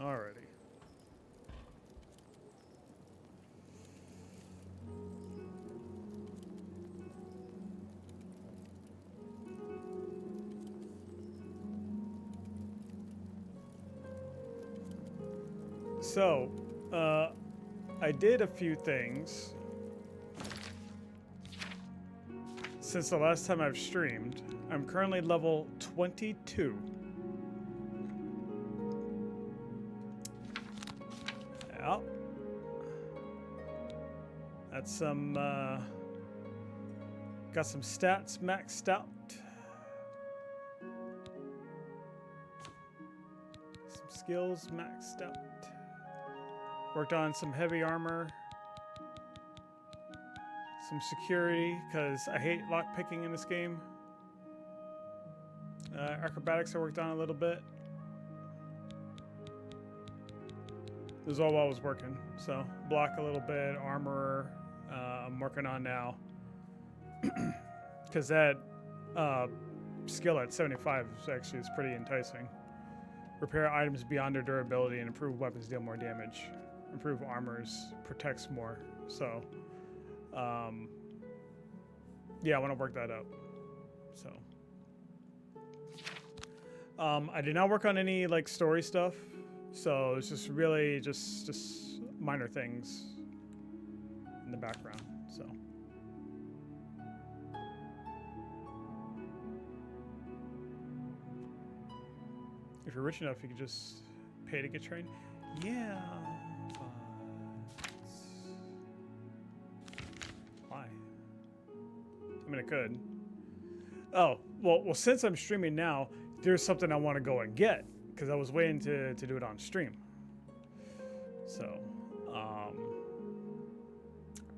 Alrighty. So, I did a few things since the last time I've streamed. I'm currently level 22. Yeah. That's some, got some stats maxed out. Some skills maxed out. Worked on some heavy armor. Some security, because I hate lockpicking in this game. Acrobatics I worked on a little bit. This is all while I was working. So, block a little bit, armor, I'm working on now. Because that skill at 75 is pretty enticing. Repair items beyond their durability and improve weapons deal more damage. Improve armors, protects more. So, yeah, I want to work that up. So, I did not work on any like story stuff. So it's just really just minor things in the background. So. If you're rich enough, you can just pay to get trained. Yeah. Why? I mean, I could. Oh, well, since I'm streaming now, there's something I want to go and get because I was waiting to do it on stream. So,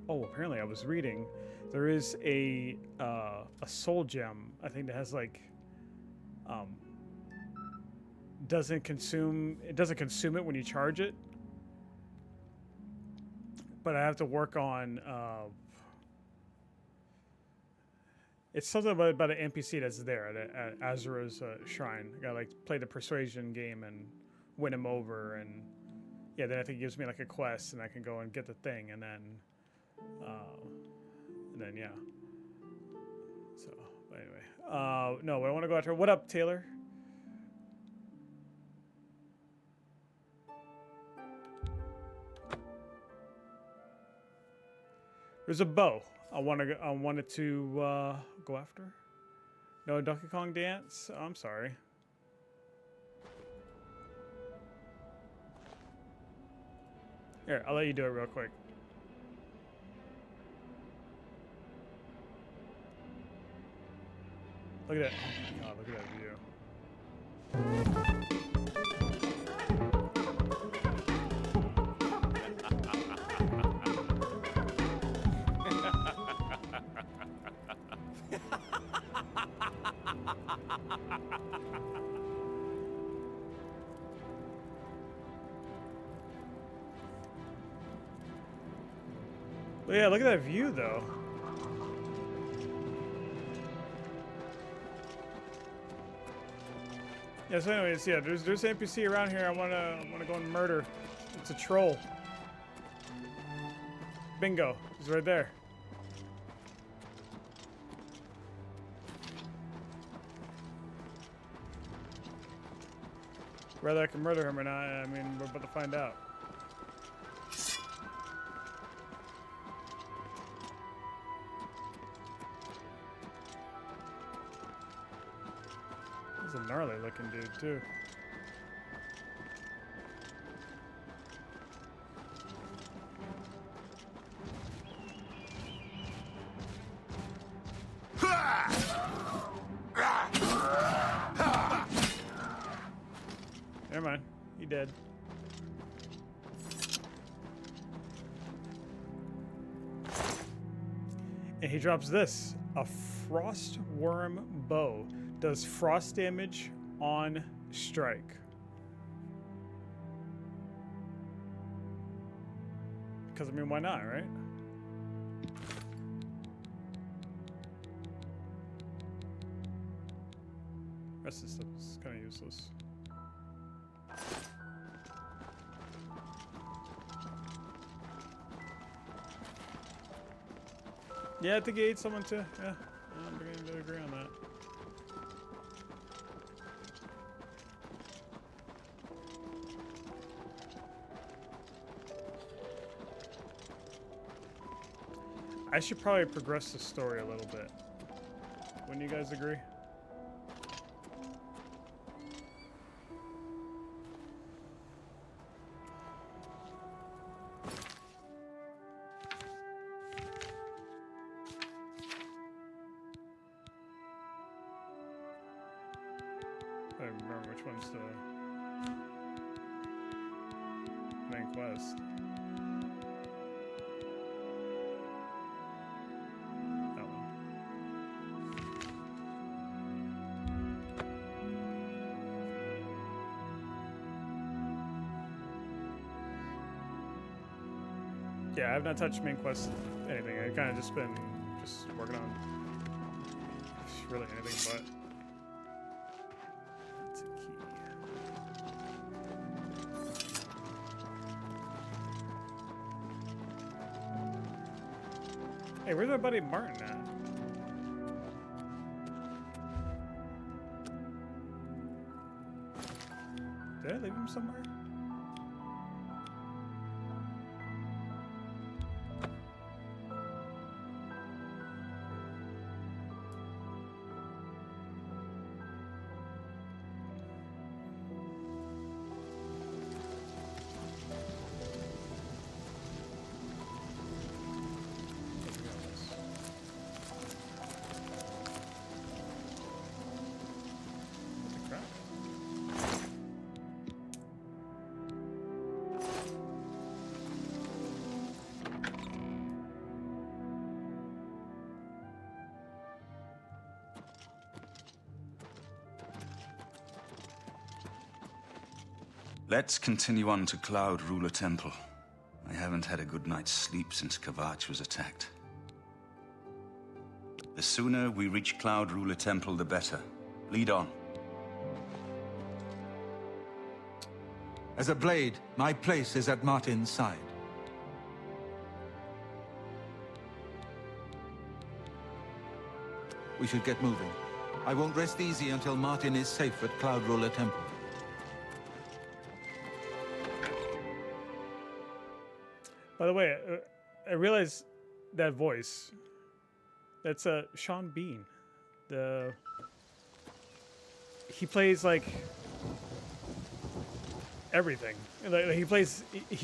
oh, apparently I was reading there is a soul gem I think that has like doesn't consume it when you charge it, but I have to work on it's something about an NPC that's there at Azura's shrine. I gotta like play the persuasion game and win him over, and yeah, then I think it gives me like a quest, and I can go and get the thing, and then yeah. So, but anyway, no, I want to go after. What up, Taylor? There's a bow. I wanted to go after. No Donkey Kong dance. Oh, I'm sorry. Here, I'll let you do it real quick. Look at that. Oh, look at that view. But yeah, look at that view, though. Yeah. So, anyways, yeah. There's an NPC around here. I wanna go and murder. It's a troll. Bingo. He's right there. Whether I can murder him or not, I mean, we're about to find out. He's a gnarly looking dude, too. Never mind. He dead. And he drops this. A frost worm bow. Does frost damage on strike. Because, I mean, why not, right? The rest of this stuff is kind of useless. Yeah, I think he ate someone too. Yeah, I'm beginning to agree on that. I should probably progress the story a little bit. Wouldn't you guys agree? I don't remember which one's the main quest. That one. Yeah, I have not touched main quest anything. I've kind of just been working on really anything but. It's a key. Hey, where's my buddy Martin at? Did I leave him somewhere? Let's continue on to Cloud Ruler Temple. I haven't had a good night's sleep since Kavach was attacked. The sooner we reach Cloud Ruler Temple, the better. Lead on. As a blade, my place is at Martin's side. We should get moving. I won't rest easy until Martin is safe at Cloud Ruler Temple. By the way, I realized that voice. That's Sean Bean. He plays like everything. Like he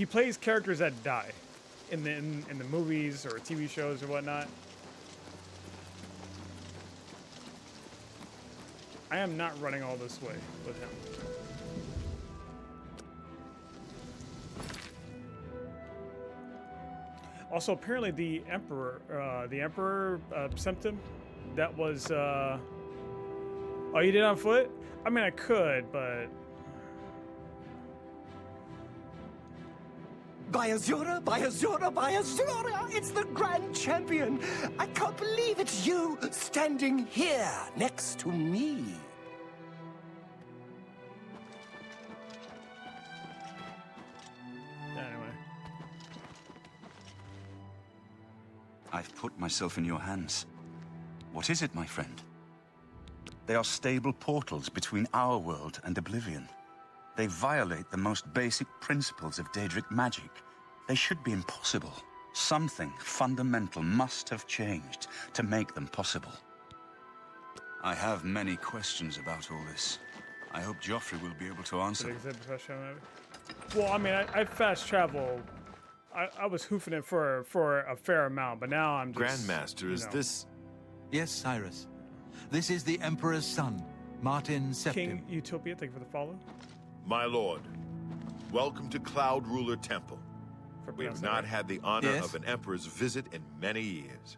plays characters that die in the movies or TV shows or whatnot. I am not running all this way with him. Also, apparently the Emperor symptom, that was, oh, you did on foot? I mean, I could, but... By Azura, by Azura, by Azura! It's the Grand Champion! I can't believe it's you standing here next to me. I've put myself in your hands. What is it, my friend? They are stable portals between our world and Oblivion. They violate the most basic principles of Daedric magic. They should be impossible. Something fundamental must have changed to make them possible. I have many questions about all this. I hope Joffrey will be able to answer them. Well, I mean, I fast travel. I was hoofing it for a fair amount, but now I'm just... Grandmaster, is this... Yes, Cyrus. This is the Emperor's son, Martin Septim. King Utopia, thank you for the follow. My lord, welcome to Cloud Ruler Temple. We have not had the honor of an emperor's visit in many years.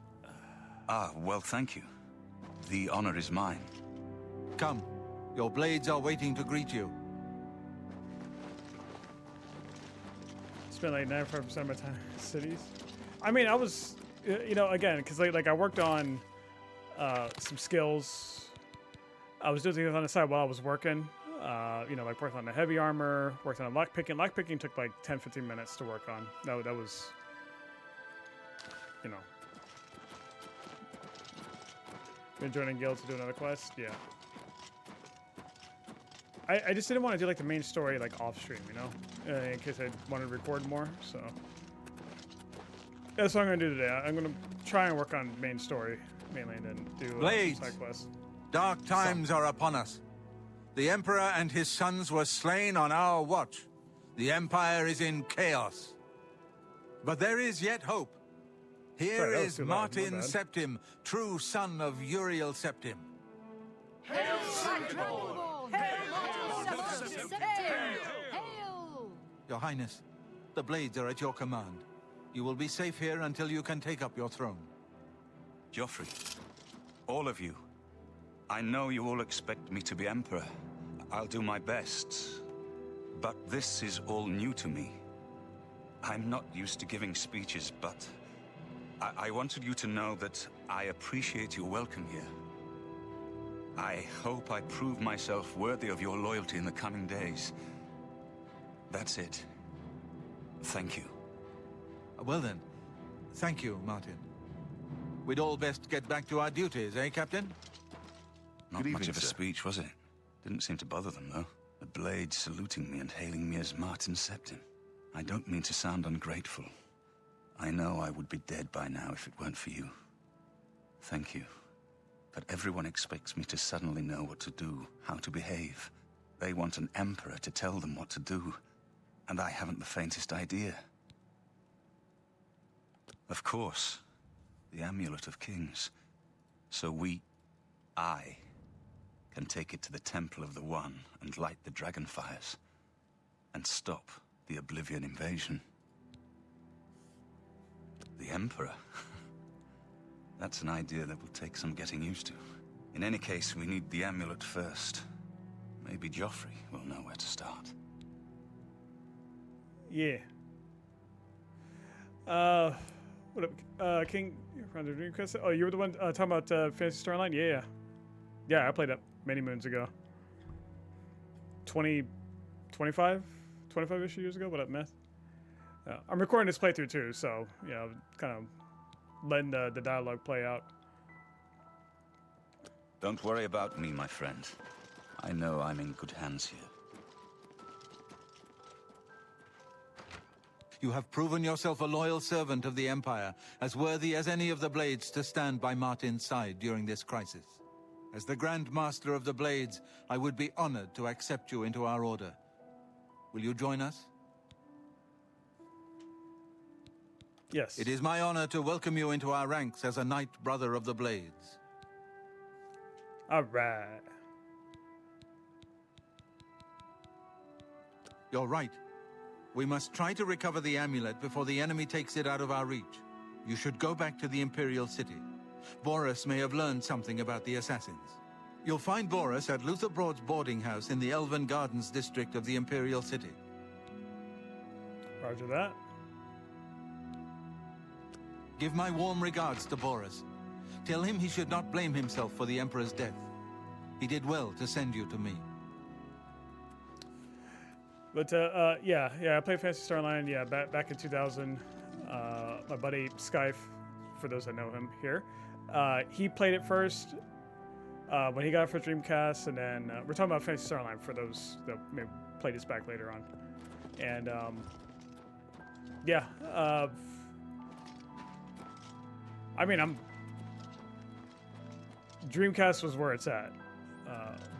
Well, thank you. The honor is mine. Come. Your blades are waiting to greet you. Spent like 95% of my time in cities. I mean, I was, you know, again, because like I worked on some skills. I was doing things on the side while I was working. You know, like working on the heavy armor, worked on lockpicking. Lockpicking took like 10-15 minutes to work on. That was, you know, Been joining guild to do another quest. Yeah. I just didn't want to do like the main story like off stream, you know, in case I wanted to record more. So that's what I'm gonna do today. I'm gonna try and work on main story mainly, and then do Blades. side quests. Dark times are upon us. The Emperor and his sons were slain on our watch. The Empire is in chaos. But there is yet hope. Here Sorry, that was is too loud. My Martin bad. Septim, true son of Uriel Septim. Your Highness, the Blades are at your command. You will be safe here until you can take up your throne. Joffrey, all of you. I know you all expect me to be Emperor. I'll do my best. But this is all new to me. I'm not used to giving speeches, but I wanted you to know that I appreciate your welcome here. I hope I prove myself worthy of your loyalty in the coming days. That's it. Thank you. Well then, thank you, Martin. We'd all best get back to our duties, eh, Captain? Not Good much evening, of a sir. speech, was it? Didn't seem to bother them, though. The Blades saluting me and hailing me as Martin Septim. I don't mean to sound ungrateful. I know I would be dead by now if it weren't for you. Thank you. But everyone expects me to suddenly know what to do, how to behave. They want an emperor to tell them what to do, and I haven't the faintest idea. Of course, the Amulet of Kings. So I, can take it to the Temple of the One and light the dragon fires, and stop the Oblivion invasion. The Emperor? That's an idea that will take some getting used to. In any case, we need the amulet first. Maybe Joffrey will know where to start. Yeah. What up, King? From the Dreamcast? Oh, you were the one talking about Fantasy Star Online? Yeah. Yeah, I played that many moons ago. 25-ish years ago. What up, Meth? I'm recording this playthrough too, so, you know, kind of letting the dialogue play out. Don't worry about me, my friend. I know I'm in good hands here. You have proven yourself a loyal servant of the Empire, as worthy as any of the Blades to stand by Martin's side during this crisis. As the Grand Master of the Blades, I would be honored to accept you into our order. Will you join us? Yes. It is my honor to welcome you into our ranks as a Knight Brother of the Blades. All right. You're right. We must try to recover the amulet before the enemy takes it out of our reach. You should go back to the Imperial City. Boris may have learned something about the assassins. You'll find Boris at Luther Broad's boarding house in the Elven Gardens district of the Imperial City. Roger that. Give my warm regards to Boris. Tell him he should not blame himself for the Emperor's death. He did well to send you to me. But yeah, I played Fantasy Star Online. Yeah, back in 2000. My buddy Skype, for those that know him here, he played it first when he got it for Dreamcast, and then we're talking about Fantasy Star Online for those that may play this back later on. And yeah, I mean, Dreamcast was where it's at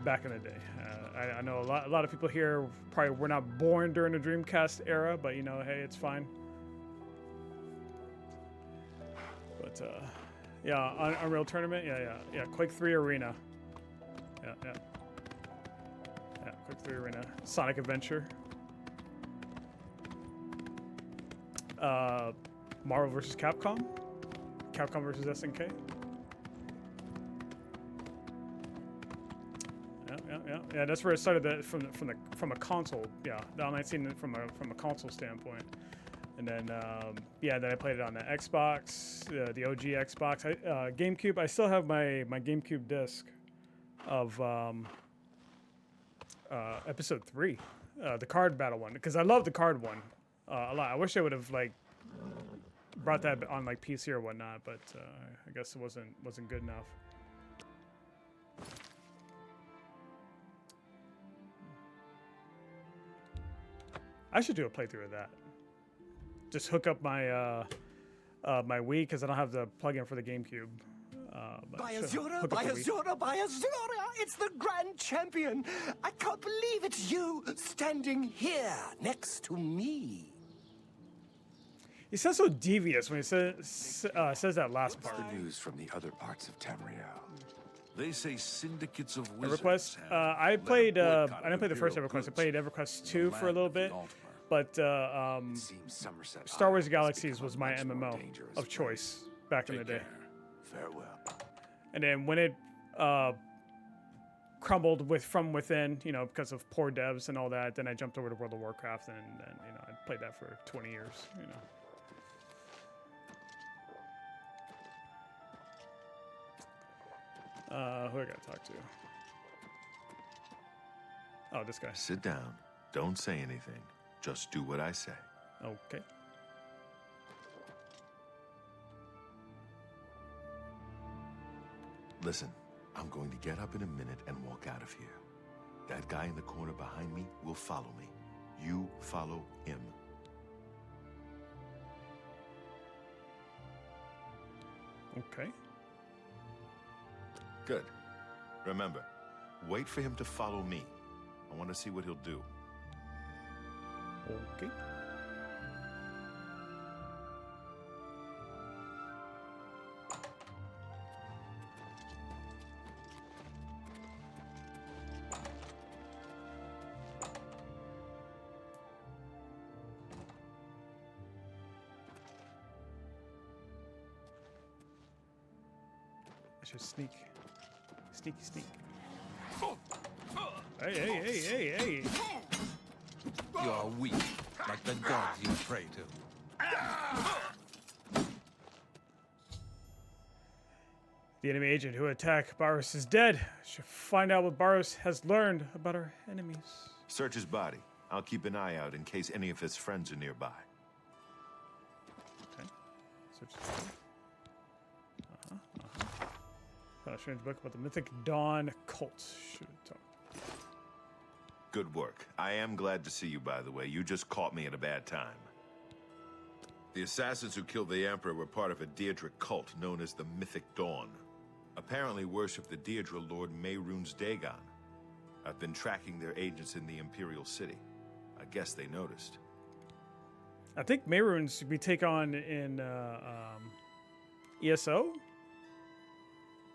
back in the day. I know a lot of people here probably were not born during the Dreamcast era, but you know, hey, it's fine. But yeah, Unreal Tournament, yeah. Quake 3 Arena, yeah. Quake 3 Arena, Sonic Adventure, Marvel vs. Capcom versus SNK. Yeah. That's where it started. From a console. Yeah, the online scene from a console standpoint. And then then I played it on the Xbox, the OG Xbox, GameCube. I still have my GameCube disc of Episode 3, the card battle one, because I love the card one a lot. I wish they would have like brought that on like PC or whatnot, but I guess it wasn't good enough. I should do a playthrough of that. Just hook up my my Wii because I don't have the plug-in for the GameCube. By Azura, by Azura, by Azura! It's the Grand Champion! I can't believe it's you standing here next to me. He sounds so devious when he says that last part. The news from the other parts of Tamriel. They say syndicates of wizards. EverQuest. I played. I didn't play the first EverQuest. I played EverQuest 2 for a little bit, but Star Wars Galaxies was my MMO of choice back in the day. Farewell. And then when it crumbled from within, you know, because of poor devs and all that, then I jumped over to World of Warcraft, and you know, I played that for 20 years. You know. Who I gotta talk to? Oh, this guy. Sit down. Don't say anything. Just do what I say. Okay. Listen, I'm going to get up in a minute and walk out of here. That guy in the corner behind me will follow me. You follow him. Okay. Good. Remember, wait for him to follow me. I want to see what he'll do. Okay. I should sneak. Sneaky sneak. Hey, hey, hey, hey, hey. You are weak, like the gods you pray to. The enemy agent who attacked Barros is dead. Should find out what Barros has learned about our enemies. Search his body. I'll keep an eye out in case any of his friends are nearby. Okay. Search his body. Found a strange book about the mythic Dawn cult. Should talk. Good work. I am glad to see you, by the way. You just caught me at a bad time. The assassins who killed the Emperor were part of a Daedric cult known as the Mythic Dawn. Apparently worship the Daedra Lord Mehrunes Dagon. I've been tracking their agents in the Imperial City. I guess they noticed. I think Mehrunes we take on in ESO.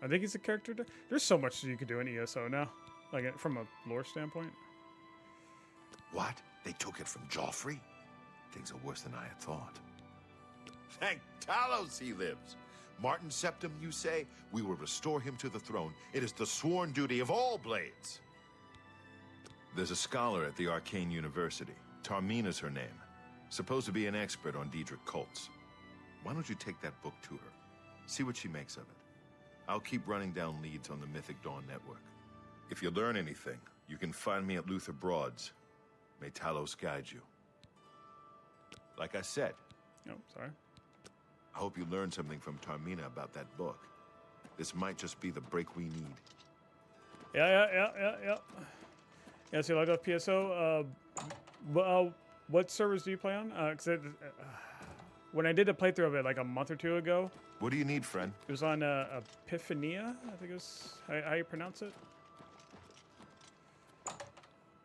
I think he's a character. There's so much you could do in ESO now, like from a lore standpoint. What? They took it from Joffrey? Things are worse than I had thought. Thank Talos he lives. Martin Septim, you say? We will restore him to the throne. It is the sworn duty of all blades. There's a scholar at the Arcane University. Tarmina's her name. Supposed to be an expert on Daedric cults. Why don't you take that book to her? See what she makes of it. I'll keep running down leads on the Mythic Dawn network. If you learn anything, you can find me at Luther Broad's. May Talos guide you. Like I said, Oh, sorry. I hope you learned something from Tarmina about that book. This might just be the break we need. Yeah. Yeah, so you logged off PSO. What servers do you play on? When I did a playthrough of it like a month or two ago, What do you need, friend? it was on Epiphania, I think it was how you pronounce it.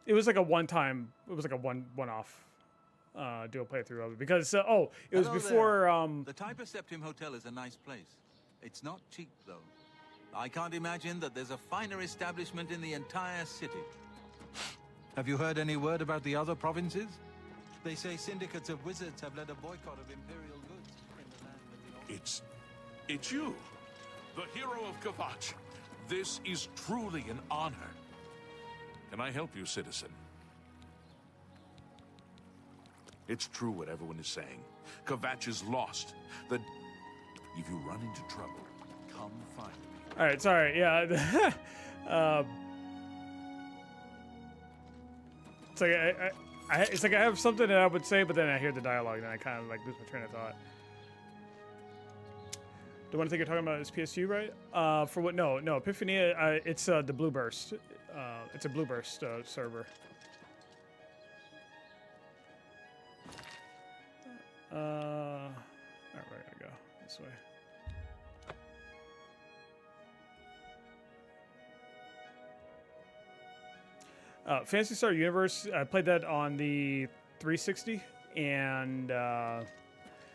It was like a one-time, it was like a one-off do a playthrough of it because it was Hello before there. The Typer Septim Hotel is a nice place. It's not cheap though. I can't imagine that there's a finer establishment in the entire city. Have you heard any word about the other provinces? They say syndicates of wizards have led a boycott of imperial goods in the land of the old. It's you, the hero of Kvatch. This is truly an honor. Can I help you, citizen? It's true what everyone is saying. Kvatch is lost. If you run into trouble, come find me. All right, sorry. Yeah. It's like it's like I have something that I would say, but then I hear the dialogue, and I kind of like lose my train of thought. The one thing you're talking about is PSU, right? For what? No. Epiphania. It's the Blueburst. It's a Blueburst server. Alright, we're gonna go this way. Phantasy Star Universe, I played that on the 360, and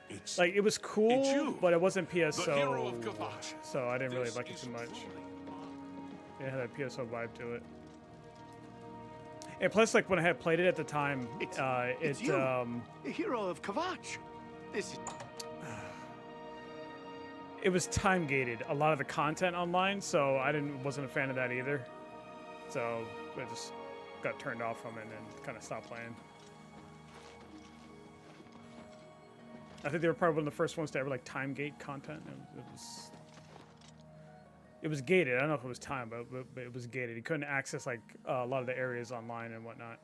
It's like it was cool, you, but it wasn't PSO, the hero of Kavach. so I didn't really This like it is too much. truly It had a PSO vibe to it. And plus, like when I had played it at the time, It's you, the hero of Kavach. This is... it was time gated. A lot of the content online, so I wasn't a fan of that either. So I just got turned off from it and kind of stopped playing. I think they were probably one of the first ones to ever like time gate content. It was gated. I don't know if it was time, but it was gated. You couldn't access like a lot of the areas online and whatnot.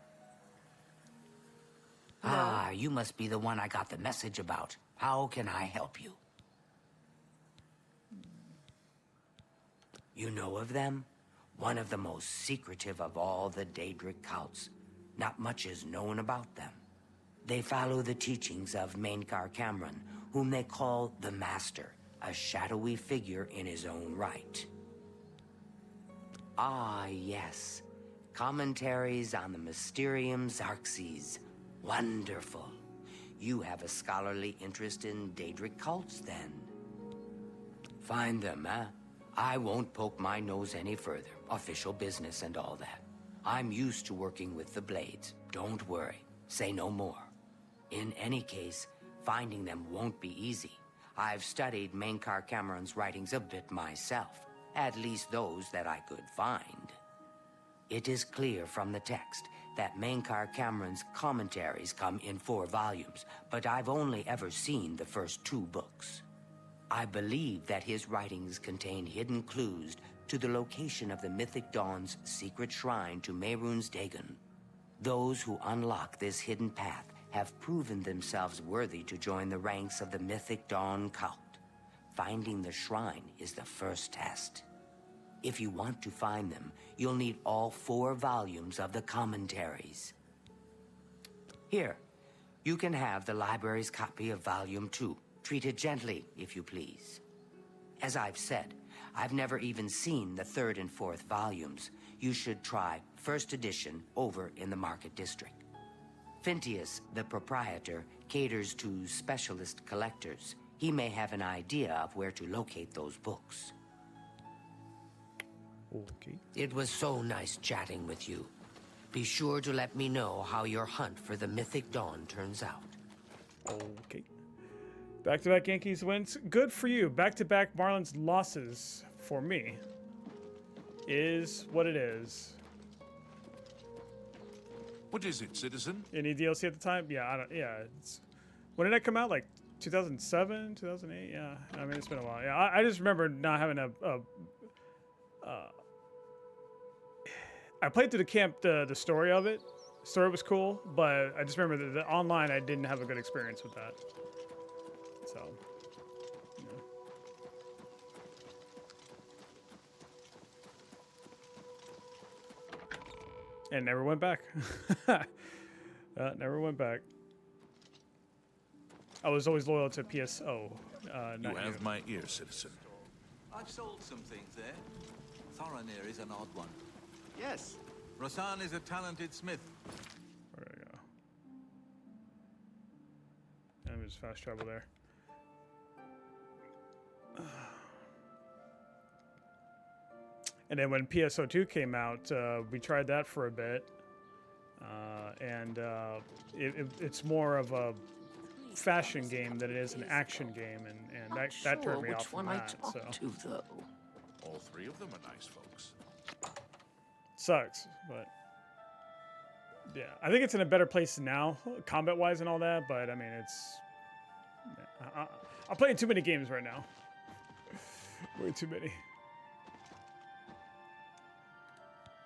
Ah, you must be the one I got the message about. How can I help you? You know of them? One of the most secretive of all the Daedric cults. Not much is known about them. They follow the teachings of Mainkar Cameron, whom they call the Master, a shadowy figure in his own right. Ah, yes. Commentaries on the Mysterium Xarxes. Wonderful. You have a scholarly interest in Daedric cults, then? Find them, eh? I won't poke my nose any further. Official business and all that. I'm used to working with the Blades. Don't worry. Say no more. In any case, finding them won't be easy. I've studied Mainkar Cameron's writings a bit myself. At least those that I could find. It is clear from the text that Mainkar Cameron's commentaries come in 4 volumes, but I've only ever seen the first 2 books. I believe that his writings contain hidden clues to the location of the Mythic Dawn's secret shrine to Mehrunes Dagon. Those who unlock this hidden path have proven themselves worthy to join the ranks of the Mythic Dawn cult. Finding the shrine is the first test. If you want to find them, you'll need all 4 volumes of the commentaries. Here, you can have the library's copy of Volume 2. Treat it gently, if you please. As I've said, I've never even seen the 3rd and 4th volumes. You should try first edition over in the Market District. Phintius, the proprietor, caters to specialist collectors. He may have an idea of where to locate those books. Okay. It was so nice chatting with you. Be sure to let me know how your hunt for the Mythic Dawn turns out. Okay. Back-to-back Yankees wins. Good for you. Back-to-back Marlins losses for me is what it is. What is it, citizen? Any DLC at the time? Yeah, I don't. Yeah, it's, when did that come out? Like 2007, 2008? Yeah, I mean it's been a while. Yeah, I just remember not having I played through the story of it. The story was cool, but I just remember that the online I didn't have a good experience with that. So, you know. And never went back. Never went back. I was always loyal to PSO. You have my ear, citizen. I've sold some things there. Thoranir is an odd one. Yes. Rosan is a talented smith. Where do I go? I'm just fast travel there. And then when PSO2 came out, we tried that for a bit. It's more of a fashion game than it is an action game, and that turned me off from that. So Though. All 3 of them are nice folks. sucks, but yeah, I think it's in a better place now, combat-wise and all that. But I mean, I'm playing too many games right now. Way too many.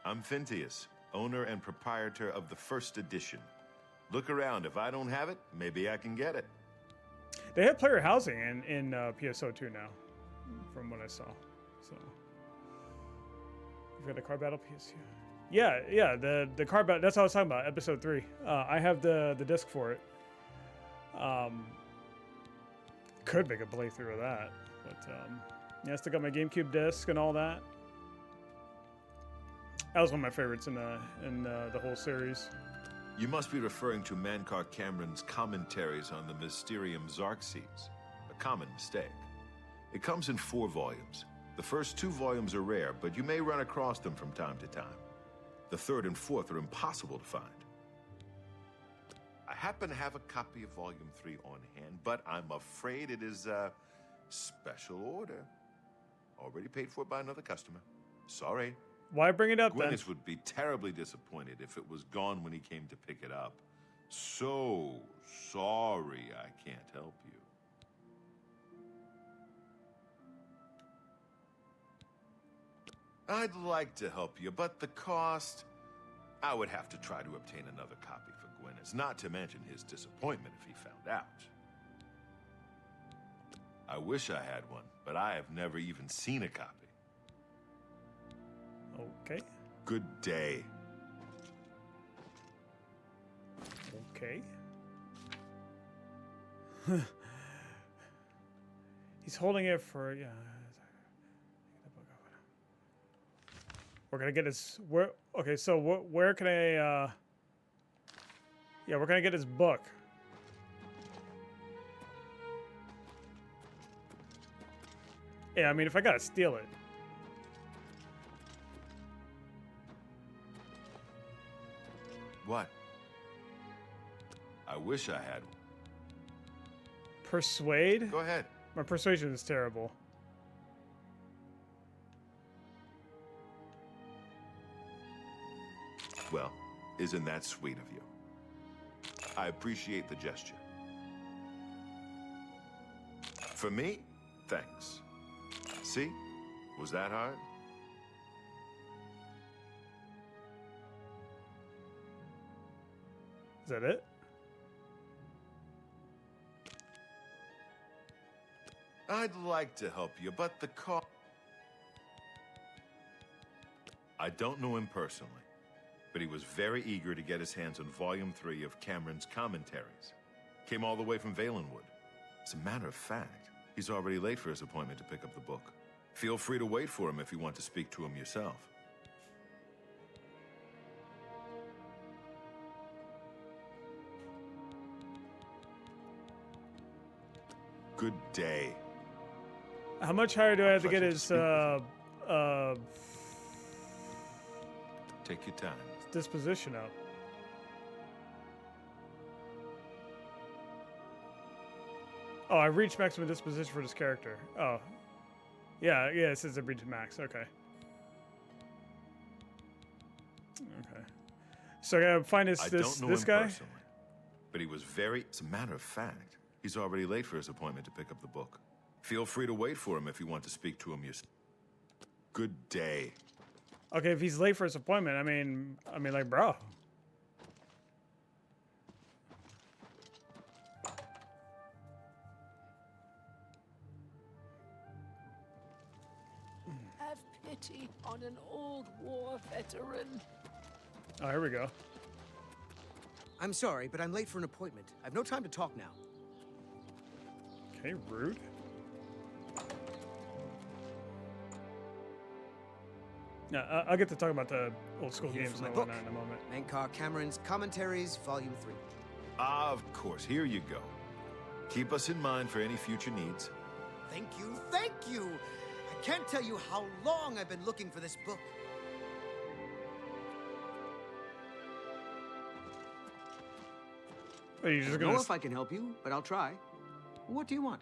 I'm Phintius, owner and proprietor of the first edition. Look around. If I don't have it, maybe I can get it. They have player housing in PSO2 now, from what I saw. So we've got a card battle PSO. Yeah, the card battle. That's what I was talking about. Episode 3. I have the disc for it. could make a playthrough of that, but yeah, I still got my GameCube disc and all that. That was one of my favorites in the whole series. You must be referring to Mankar Cameron's commentaries on the Mysterium Xarxes. A common mistake. It comes in 4 volumes. The first 2 volumes are rare, but you may run across them from time to time. The 3rd and 4th are impossible to find. I happen to have a copy of Volume 3 on hand, but I'm afraid it is a special order. Already paid for by another customer. Sorry. Why bring it up then? Gwyneth would be terribly disappointed if it was gone when he came to pick it up. So sorry I can't help you. I'd like to help you, but the cost... I would have to try to obtain another copy for Gwyneth, not to mention his disappointment if he found out. I wish I had one, but I have never even seen a copy. Okay. Good day. Okay. He's holding it for, yeah. We're gonna get his, where, okay, so where can I, yeah, we're gonna get his book. Yeah, I mean, if I gotta steal it. What? I wish I had one. Persuade? Go ahead. My persuasion is terrible. Well, isn't that sweet of you? I appreciate the gesture. For me, thanks. See? Was that hard? Is that it? I'd like to help you, but the cost... I don't know him personally, but he was very eager to get his hands on Volume 3 of Cameron's commentaries. Came all the way from Valenwood. As a matter of fact, he's already late for his appointment to pick up the book. Feel free to wait for him if you want to speak to him yourself. Good day. How much higher do I have to get Pleasure to his, speak Take your time. disposition up? Oh, I reached maximum disposition for this character. Oh. Yeah, it says I reached max. Okay. Okay. So I gotta find this I don't know this him guy? personally, but he was very... As a matter of fact, he's already late for his appointment to pick up the book. Feel free to wait for him if you want to speak to him yourself. Good day. Okay, if he's late for his appointment, I mean, like, bro. Have pity on an old war veteran. Oh, here we go. I'm sorry, but I'm late for an appointment. I've no time to talk now. Okay, rude. Yeah, I'll get to talk about the old school Here games for my and book. whatnot in a moment. Mankar Cameron's Commentaries, Volume 3. Of course, here you go. Keep us in mind for any future needs. Thank you, thank you! I can't tell you how long I've been looking for this book. Are you just I don't gonna? know if I can help you, but I'll try. What do you want?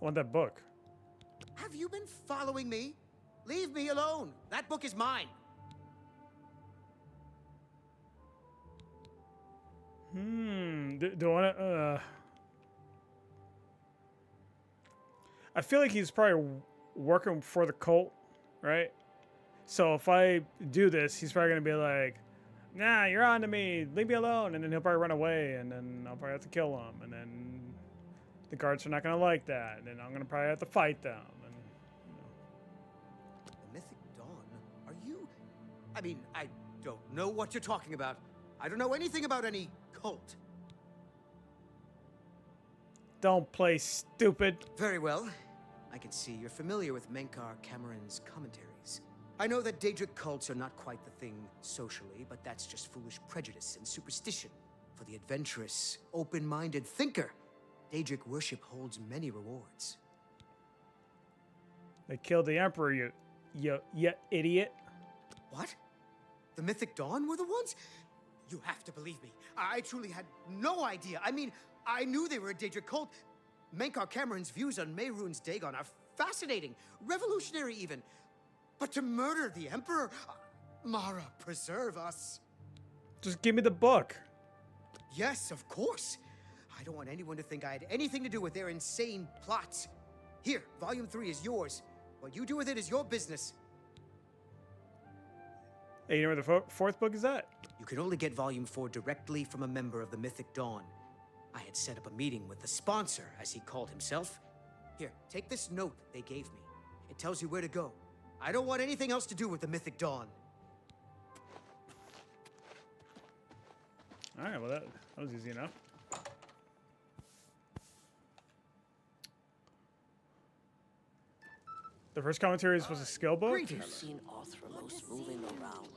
I want that book. Have you been following me? Leave me alone. That book is mine. Do I want to? I feel like he's probably working for the cult, right? So if I do this, he's probably gonna be like, "Nah, you're on to me. Leave me alone," and then he'll probably run away, and then I'll probably have to kill him, and then the guards are not gonna like that, and then I'm gonna probably have to fight them. And The Mythic Dawn? Are you... I mean, I don't know what you're talking about. I don't know anything about any cult. Don't play stupid. Very well. I can see you're familiar with Menkar Cameron's commentaries. I know that Daedric cults are not quite the thing socially, but that's just foolish prejudice and superstition. For the adventurous, open-minded thinker, Daedric worship holds many rewards. They killed the Emperor, you idiot. What? The Mythic Dawn were the ones? You have to believe me. I truly had no idea. I mean, I knew they were a Daedric cult. Menkar Cameron's views on Mehrunes Dagon are fascinating, revolutionary even. But to murder the Emperor? Mara, preserve us. Just give me the book. Yes, of course. I don't want anyone to think I had anything to do with their insane plots. Here, Volume 3 is yours. What you do with it is your business. Hey, you know where the fourth book is at? You can only get Volume 4 directly from a member of the Mythic Dawn. I had set up a meeting with the sponsor, as he called himself. Here, take this note they gave me. It tells you where to go. I don't want anything else to do with the Mythic Dawn. All right, well, that was easy enough. The first commentaries was a skill book? You've seen Arthrelos moving around.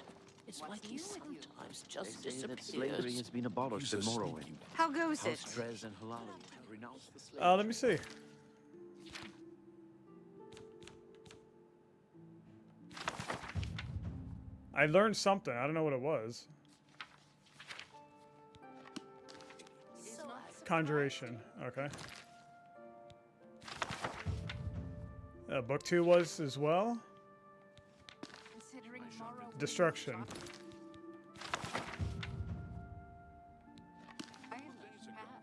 It's like he sometimes just That slavery disappears. has been abolished in Morrowind. How goes it? House Drez and Halali have renounced the slavery. Let me see. I learned something. I don't know what it was. Conjuration. Okay. Book 2 was as well. Destruction.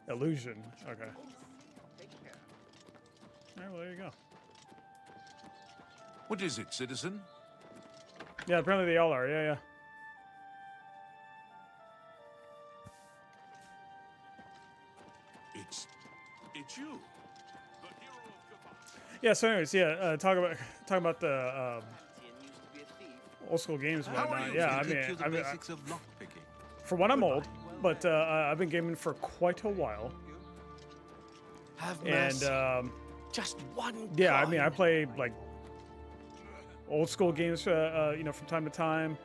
Illusion. Okay. Alright, well, there you go. What is it, citizen? Yeah, apparently they all are. Yeah, yeah. It's you. The hero of Kavach. Yeah, so anyways, yeah, talk about the old school games and How are whatnot. you? Yeah, Can you teach you the basics of lock picking? for one, I'm old, but I've been gaming for quite a while. Have And just one. yeah, I mean, I play like old school games, you know, from time to time.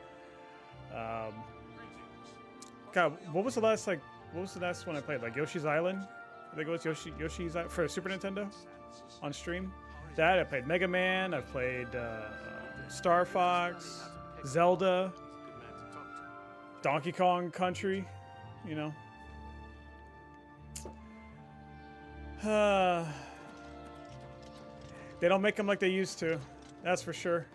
God, what was the last one I played? Like Yoshi's Island? I think it was Yoshi's Island for Super Nintendo on stream. That I played Mega Man. I played Star Fox, Zelda, Donkey Kong Country. You know. They don't make them like they used to. That's for sure.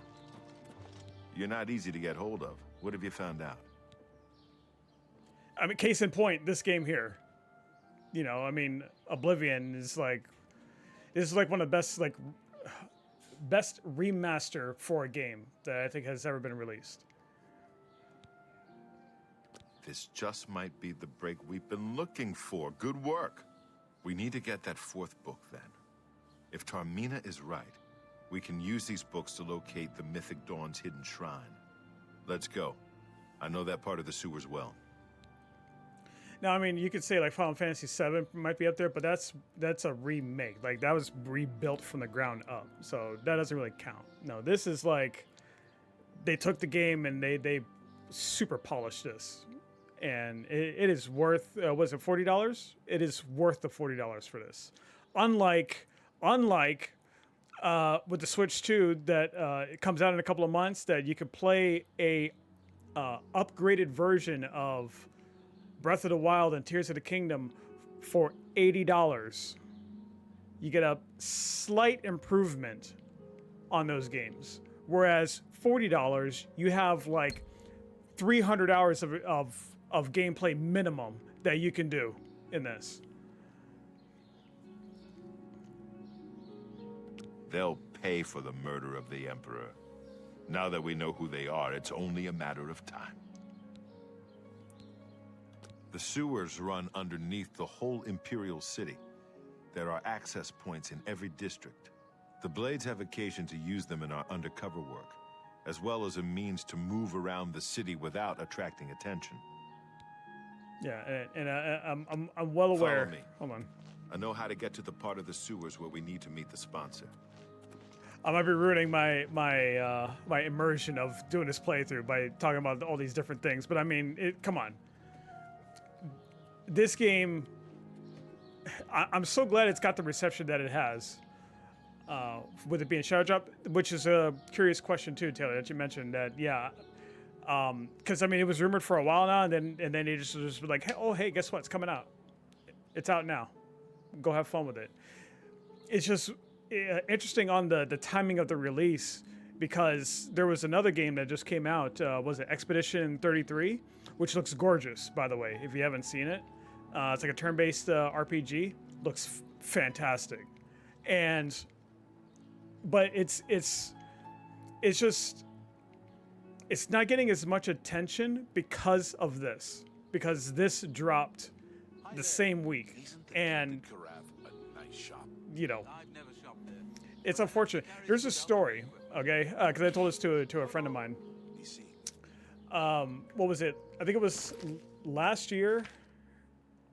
You're not easy to get hold of. What have you found out? I mean, case in point, this game here. You know, I mean, Oblivion is like, this is like one of the best remaster for a game that I think has ever been released. This just might be the break we've been looking for. Good work. We need to get that fourth book then. If Tarmina is right, we can use these books to locate the Mythic Dawn's hidden shrine. Let's go. I know that part of the sewers well. Now, I mean, you could say like Final Fantasy VII might be up there, but that's a remake. Like that was rebuilt from the ground up, so that doesn't really count. No, this is like they took the game and they super polished this, and it is worth. Was it $40? It is worth the $40 for this. Unlike with the Switch 2 that it comes out in a couple of months, that you could play a upgraded version of Breath of the Wild and Tears of the Kingdom for $80. You get a slight improvement on those games. Whereas $40, you have like 300 hours of gameplay minimum that you can do in this. They'll pay for the murder of the Emperor. Now that we know who they are, it's only a matter of time. The sewers run underneath the whole Imperial City. There are access points in every district. The Blades have occasion to use them in our undercover work, as well as a means to move around the city without attracting attention. Yeah, and I'm well aware. Follow me. Hold on. I know how to get to the part of the sewers where we need to meet the sponsor. I might be ruining my immersion of doing this playthrough by talking about all these different things, but I mean, come on. This game, I'm so glad it's got the reception that it has. With it being Shadow Drop, which is a curious question too, Taylor, that you mentioned that, yeah. Because I mean, it was rumored for a while now, and then they just was like, hey, oh, hey, guess what? It's coming out. It's out now. Go have fun with it. It's just interesting on the timing of the release, because there was another game that just came out. Was it Expedition 33, which looks gorgeous, by the way, if you haven't seen it. It's like a turn-based RPG. Looks fantastic, but it's just, it's not getting as much attention because of this, because this dropped the same week, and you know, it's unfortunate. Here's a story, okay? Because I told this to a friend of mine. What was it? I think it was last year.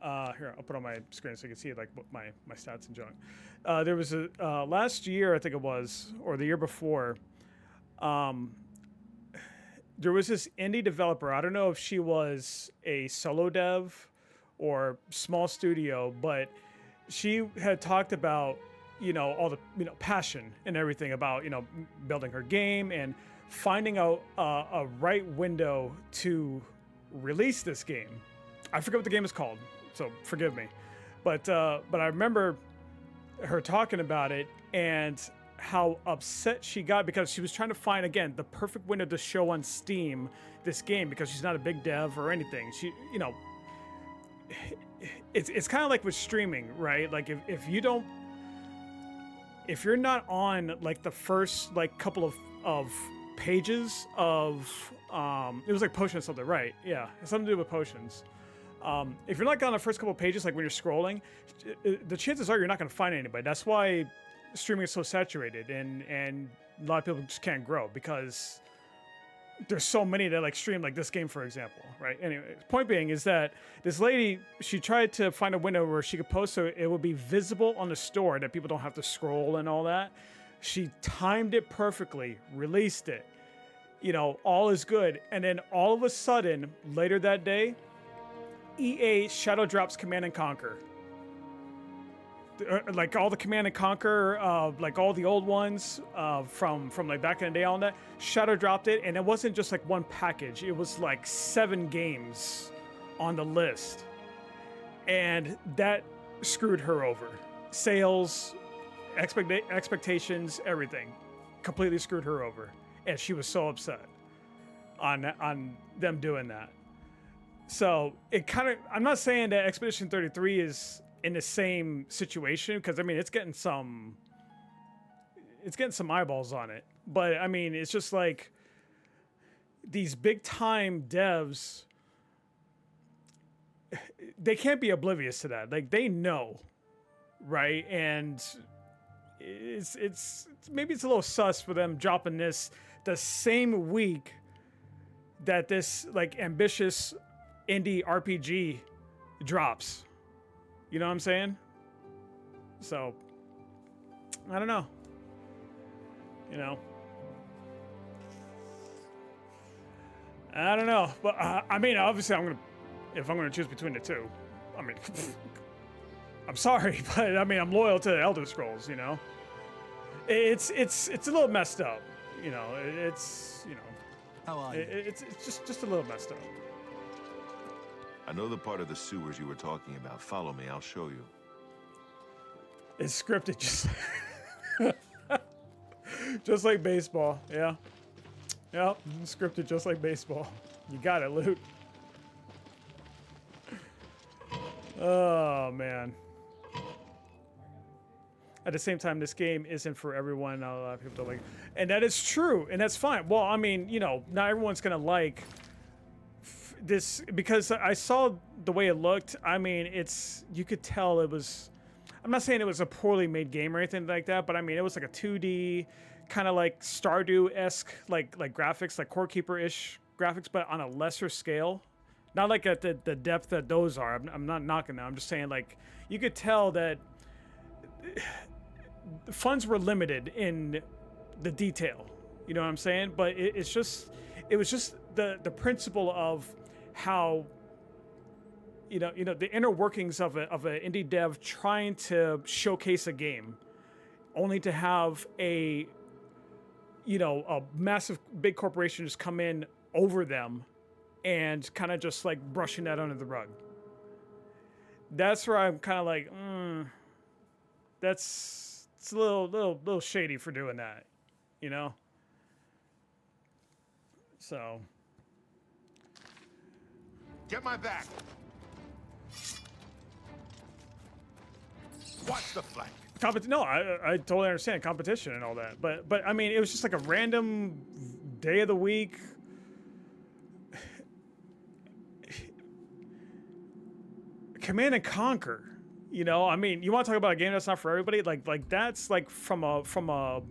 Here, I'll put it on my screen so you can see like what my stats and junk. There was a last year, I think it was, or the year before. There was this indie developer. I don't know if she was a solo dev or small studio, but she had talked about, you know, all the, you know, passion and everything about, you know, building her game and finding out a right window to release this game. I forget what the game is called, so forgive me. But I remember her talking about it and how upset she got because she was trying to find, again, the perfect window to show on Steam this game, because she's not a big dev or anything. She, you know, it's kind of like with streaming, right? Like if you're not on like the first like couple of pages of it was like potions something, right? Yeah, it's something to do with potions. If you're not on the first couple of pages, like when you're scrolling, the chances are you're not going to find anybody. That's why streaming is so saturated, and a lot of people just can't grow because there's so many that like stream like this game, for example, right? Anyway, point being is that this lady, she tried to find a window where she could post so it would be visible on the store, that people don't have to scroll and all that. She timed it perfectly, released it, you know, all is good. And then all of a sudden, later that day, EA shadow drops Command and Conquer. Like all the Command and Conquer, like all the old ones from like back in the day on that, shadow dropped it, and it wasn't just like one package. It was like 7 games on the list, and that screwed her over. Sales, expectations, everything, completely screwed her over, and she was so upset on them doing that. So it kind of, I'm not saying that Expedition 33 is in the same situation, because I mean it's getting some eyeballs on it, but I mean it's just like these big time devs, they can't be oblivious to that. Like they know, right? And it's maybe it's a little sus for them dropping this the same week that this like ambitious indie RPG drops. You know what I'm saying? So, I don't know. You know. I don't know. But, I mean, obviously, if I'm going to choose between the two, I mean, I'm sorry, but, I mean, I'm loyal to Elder Scrolls, you know? It's a little messed up, you know? It's, you know. How are you? It's just a little messed up. I know the part of the sewers you were talking about. Follow me, I'll show you. It's scripted just like baseball, yeah. Yep, scripted just like baseball. You got it, Luke. Oh, man. At the same time, this game isn't for everyone. A lot of people don't like it. And that is true, and that's fine. Well, I mean, you know, not everyone's going to like this, because I saw the way it looked. I mean, you could tell it was, I'm not saying it was a poorly made game or anything like that, but I mean, it was like a 2D, kind of like Stardew-esque, like graphics, like Core Keeper-ish graphics, but on a lesser scale. Not like at the depth that those are. I'm not knocking them. I'm just saying, like, you could tell that funds were limited in the detail. You know what I'm saying? But it was just the principle of how the inner workings of an indie dev trying to showcase a game, only to have a massive big corporation just come in over them and kind of just like brushing that under the rug. That's where I'm kind of like, it's a little shady for doing that, So. Get my back. Watch the flank. No, I totally understand competition and all that, but I mean, it was just like a random day of the week. Command and Conquer, I mean, you want to talk about a game that's not for everybody? Like that's like from a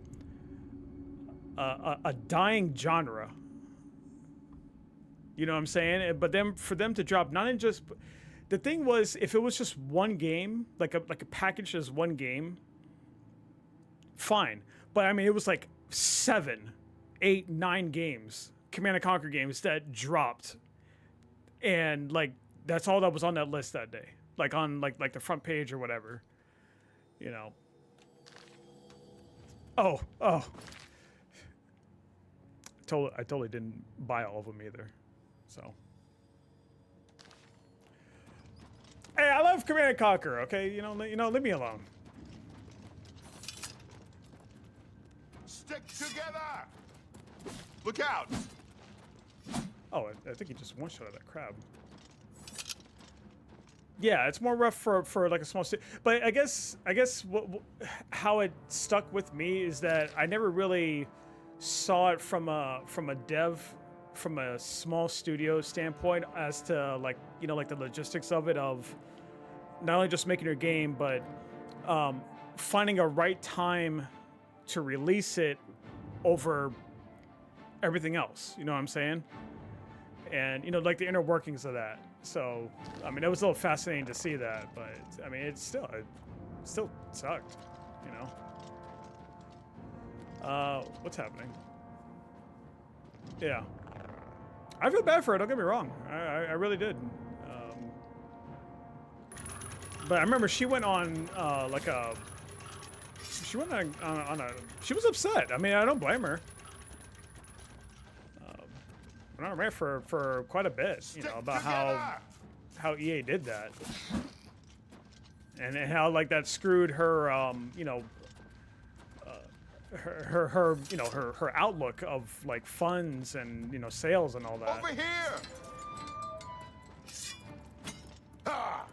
dying genre. You know what I'm saying? But then for them to drop not in just. The thing was, if it was just one game, like a package as one game, fine. But I mean, it was like 7, 8, 9 games, Command and Conquer games that dropped, and like that's all that was on that list that day, like on like the front page or whatever, Oh. I totally didn't buy all of them either, so. Hey, I love Command and Conquer. Okay, leave me alone. Stick together. Look out. Oh, I think he just one-shotted that crab. Yeah, it's more rough for like a small city. But I guess how it stuck with me is that I never really saw it from a small studio standpoint as to like the logistics of it, of not only just making your game, but finding a right time to release it over everything else. You know what I'm saying? And like the inner workings of that. So I mean, it was a little fascinating to see that, but I mean, it still sucked. What's happening? Yeah. I feel bad for her, don't get me wrong. I really did. But I remember she went on she was upset. I mean, I don't blame her. Went on a rant for quite a bit, about how EA did that. And how like that screwed her, her outlook of like funds and sales and all that. Over here. Ah.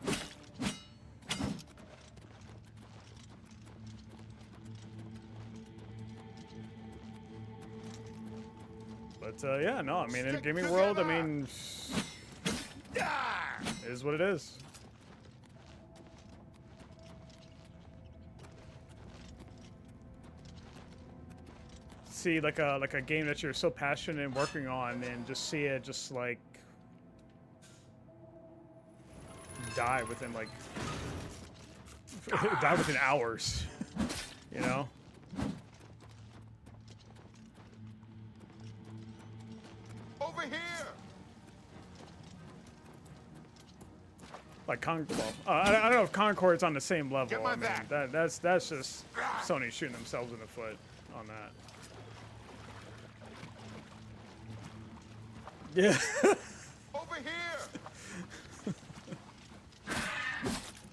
But yeah, no, I mean, in the gaming world, I mean, it is what it is. See like a game that you're so passionate and working on, and just see it just like die within like die within hours, Over here. Like I don't know if Concord's on the same level. Get my I mean, back. That's just Sony shooting themselves in the foot on that. Yeah. Over here.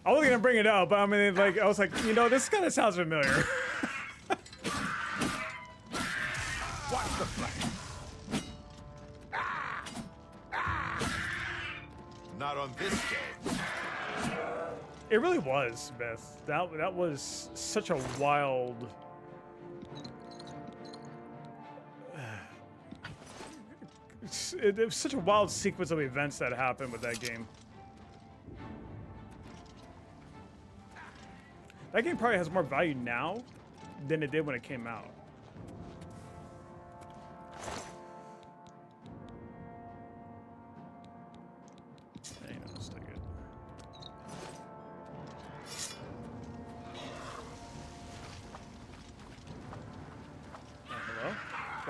I was gonna bring it up, but I mean, like, I was like, this kind of sounds familiar. Watch the flank. Not on this day. It really was, Beth. That was such a wild. It was such a wild sequence of events that happened with that game. That game probably has more value now than it did when it came out.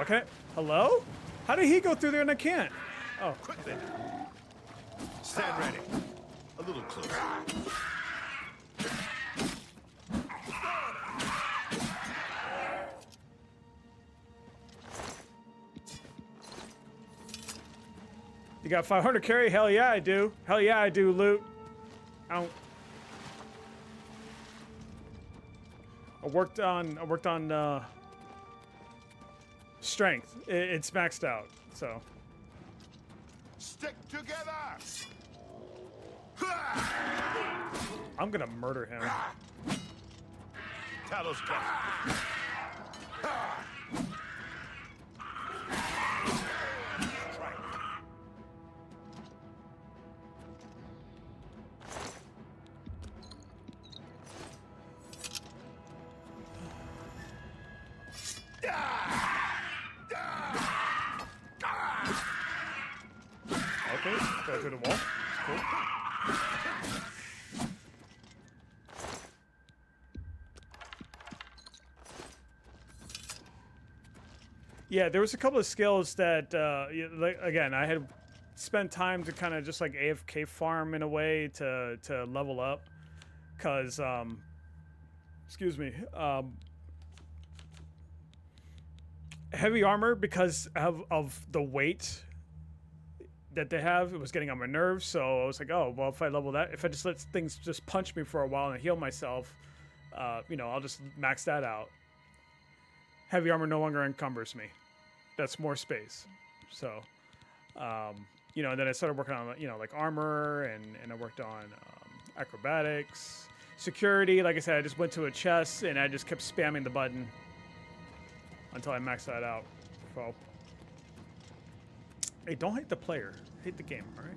Okay. Hello? How did he go through there and I can't? Oh. Quick then. Stand ready. A little closer. You got 500 carry? Hell yeah, I do. Hell yeah, I do, loot. I worked on strength. It's maxed out, so. Stick together. I'm gonna murder him. Talos down. Okay, go through the wall. Cool. Yeah, there was a couple of skills that, like, again, I had spent time to kind of just like AFK farm in a way to level up, cause excuse me, heavy armor, because of the weight that they have, it was getting on my nerves. So I was like, oh well, if I level that, if I just let things just punch me for a while and heal myself, you know, I'll just max that out. Heavy armor no longer encumbers me. That's more space. So, you know, and then I started working on, you know, like armor, and I worked on acrobatics, security. Like I said, I just went to a chest and I just kept spamming the button until I maxed that out. So, hey, don't hate the player, hate the game, all right?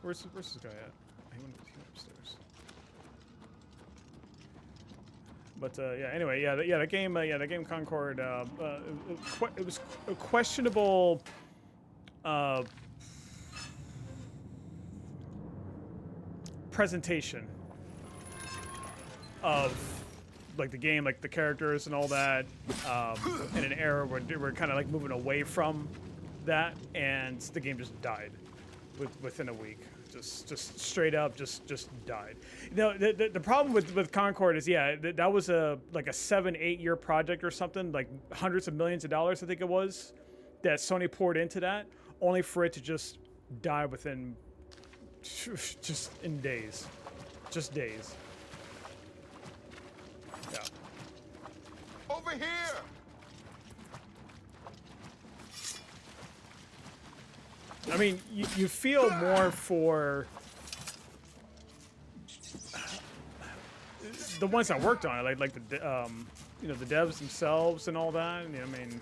Where's this guy at? He went upstairs. But yeah, anyway, that game Concord, it was a questionable presentation of like the game, like the characters and all that, in an era where we're kind of like moving away from that, and the game just died within a week. Just straight up, just died. You know, the problem with Concord is, yeah, that was a 7-8 year project or something, like hundreds of millions of dollars, I think it was, that Sony poured into that, only for it to just die within, just in days, just days. Yeah. Over here. I mean, you feel more for the ones that worked on it, like the you know, the devs themselves and all that. I mean,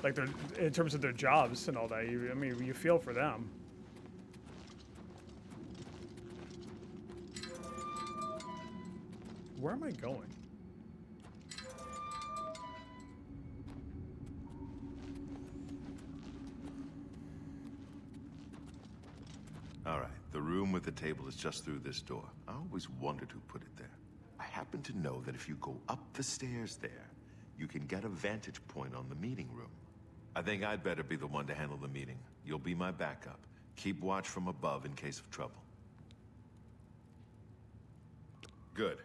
like they're, in terms of their jobs and all that. I mean, you feel for them. Where am I going? All right, the room with the table is just through this door. I always wondered who put it there. I happen to know that if you go up the stairs there, you can get a vantage point on the meeting room. I think I'd better be the one to handle the meeting. You'll be my backup. Keep watch from above in case of trouble. Good.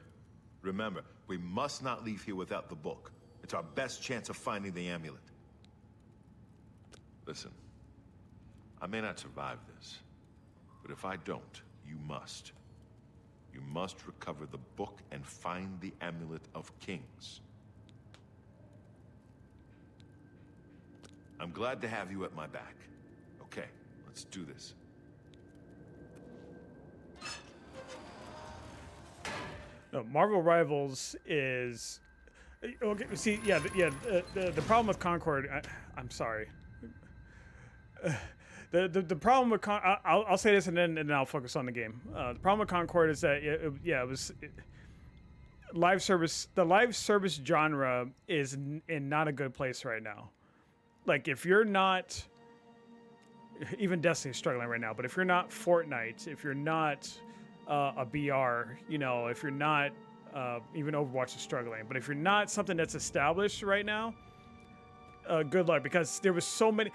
Remember, we must not leave here without the book. It's our best chance of finding the amulet. Listen, I may not survive this. But if I don't, you must. You must recover the book and find the Amulet of Kings. I'm glad to have you at my back. Okay, let's do this. No, Marvel Rivals is okay. See, the problem with Concord. I'm sorry. The problem with I'll say this and then I'll focus on the game. The problem with Concord is that live service. The live service genre is in not a good place right now. Like if you're not, even Destiny's struggling right now. But if you're not Fortnite, if you're not a BR, you know, if you're not Even Overwatch is struggling. But if you're not something that's established right now, good luck, because there was so many.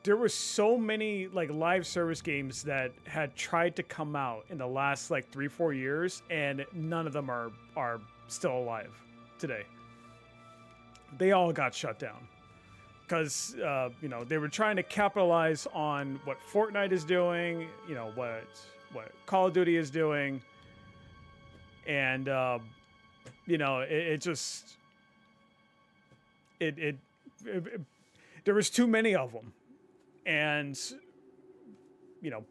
There were so many like live service games that had tried to come out in the last like 3-4 years, and none of them are still alive today. They all got shut down because you know, they were trying to capitalize on what Fortnite is doing, you know, what Call of Duty is doing, and you know, it just there was too many of them. And, you know,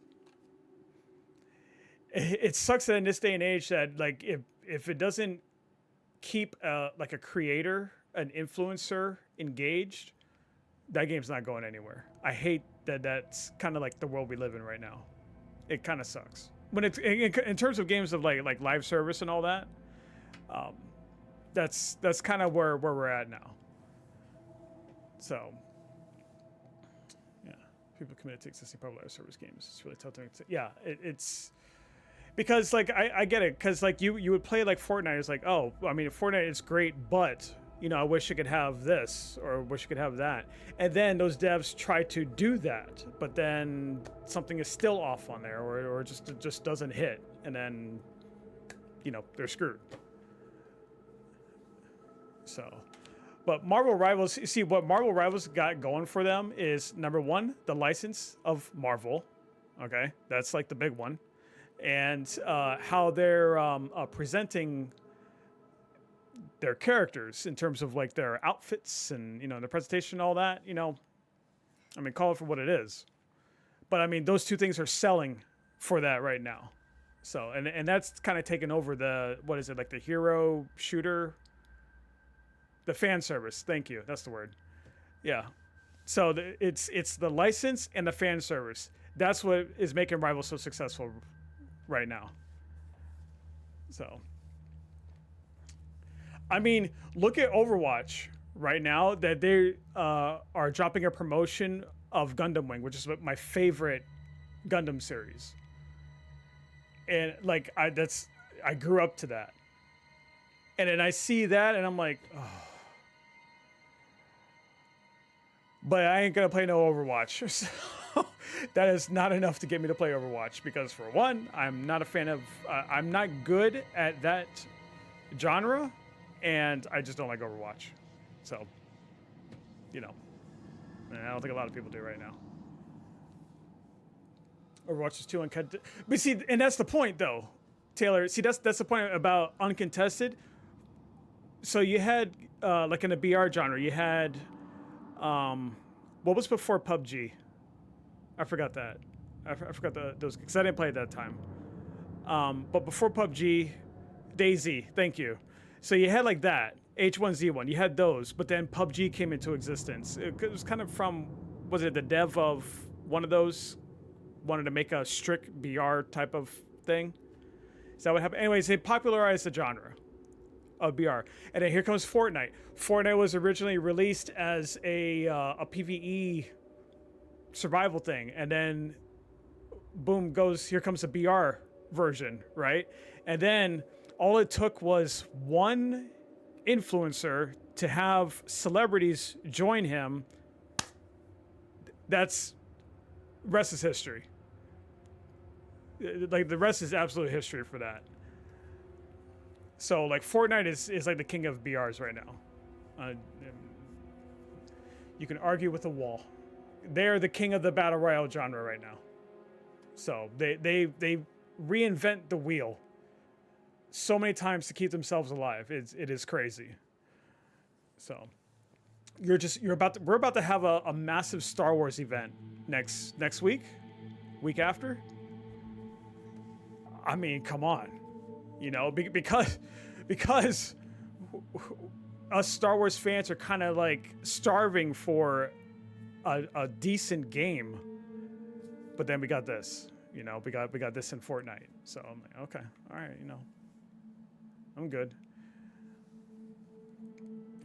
it sucks that in this day and age that, like, if it doesn't keep like a creator, an influencer engaged, that game's not going anywhere. I hate that that's kind of like the world we live in right now. It kind of sucks. When it's in terms of games of like live service and all that, that's kind of where we're at now. So. People committed to existing public live service games. It's really tough to yeah, it's because like I get it, because like you would play like Fortnite. It's like, oh, I mean, Fortnite is great, but you know, I wish I could have this or wish I could have that. And then those devs try to do that, but then something is still off on there, or just doesn't hit, and then you know, they're screwed. So. But Marvel Rivals, see what Marvel Rivals got going for them is, number one, the license of Marvel. Okay, that's like the big one. And how they're presenting their characters in terms of like their outfits and, you know, the presentation and all that, you know. I mean, call it for what it is. But I mean, those two things are selling for that right now. So, and that's kind of taken over the, what is it, like the hero shooter. The fan service, thank you. That's the word. Yeah. So it's the license and the fan service. That's what is making Rivals so successful right now. So, I mean, look at Overwatch right now, that they are dropping a promotion of Gundam Wing, which is my favorite Gundam series. And like I grew up to that. And then I see that and I'm like, oh. But I ain't gonna play no Overwatch. So that is not enough to get me to play Overwatch, because for one, I'm not a fan of, I'm not good at that genre, and I just don't like Overwatch. So, you know, and I don't think a lot of people do right now. Overwatch is too uncontested. But see, and that's the point though, Taylor. See, that's the point about uncontested. So you had, like in the BR genre, you had, what was before PUBG? I forgot that. I forgot those, because I didn't play at that time. But before PUBG, DayZ, thank you. So you had like that, H1Z1, you had those, but then PUBG came into existence. It was kind of from, was it the dev of one of those wanted to make a strict BR type of thing? Is that what happened? Anyways, they popularized the genre of BR. And then here comes Fortnite. Fortnite was originally released as a PvE survival thing, and then boom goes, here comes a BR version, right? And then all it took was one influencer to have celebrities join him. That's, rest is history. Like the rest is absolute history for that. So like Fortnite is like the king of BRs right now. You can argue with the wall. They're the king of the battle royale genre right now. So they reinvent the wheel so many times to keep themselves alive. It is crazy. So we're about to have a massive Star Wars event next week after. I mean, come on, you know, because us Star Wars fans are kind of like starving for a decent game, but then we got this, you know, we got this in Fortnite. So I'm like, okay, all right, you know, I'm good.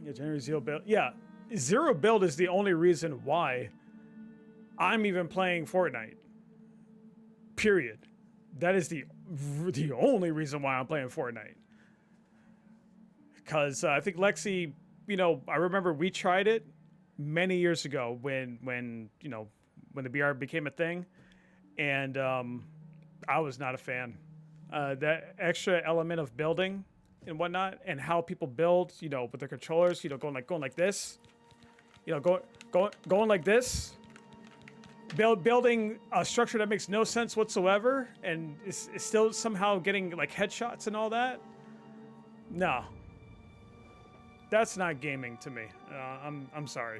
Yeah, January Zero Build. Yeah, Zero Build is the only reason why I'm even playing Fortnite. Period. That is the the only reason why I'm playing Fortnite. Because I think Lexi, you know, I remember we tried it many years ago when you know, when the BR became a thing, and I was not a fan. That extra element of building and whatnot, and how people build, you know, with their controllers, you know, going like this, you know, going like this, building a structure that makes no sense whatsoever, and is still somehow getting like headshots and all that. No, that's not gaming to me. I'm sorry.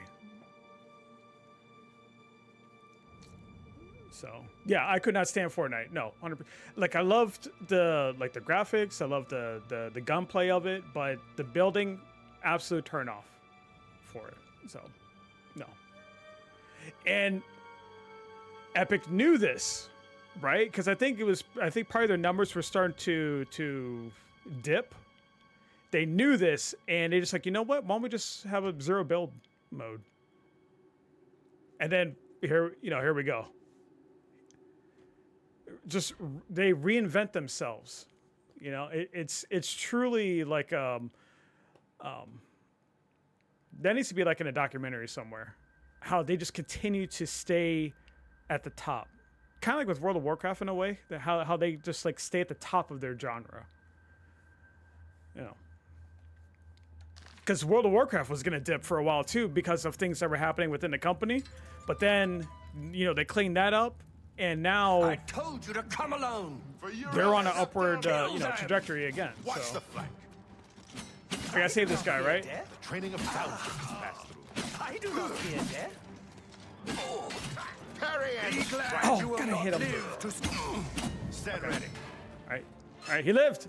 So yeah, I could not stand Fortnite. No, 100%. Like I loved the graphics, I loved the gunplay of it, but the building, absolute turn off for it. So no. And Epic knew this, right? Because I think probably their numbers were starting to dip. They knew this, and they just like, you know what? Why don't we just have a zero build mode? And then here we go. Just they reinvent themselves, you know. It's truly like that needs to be like in a documentary somewhere, how they just continue to stay at the top, kind of like with World of Warcraft in a way, that how they just like stay at the top of their genre, you know. Because World of Warcraft was gonna dip for a while too because of things that were happening within the company, but then, you know, they cleaned that up. And now I told you to come alone. They're on an upward, you know, trajectory again. Watch So the flank. I gotta save this guy, right? The training of thousands pass through. I do not fear death. Parry and strike. Oh, gotta hit him. Stand ready. All right, he lived.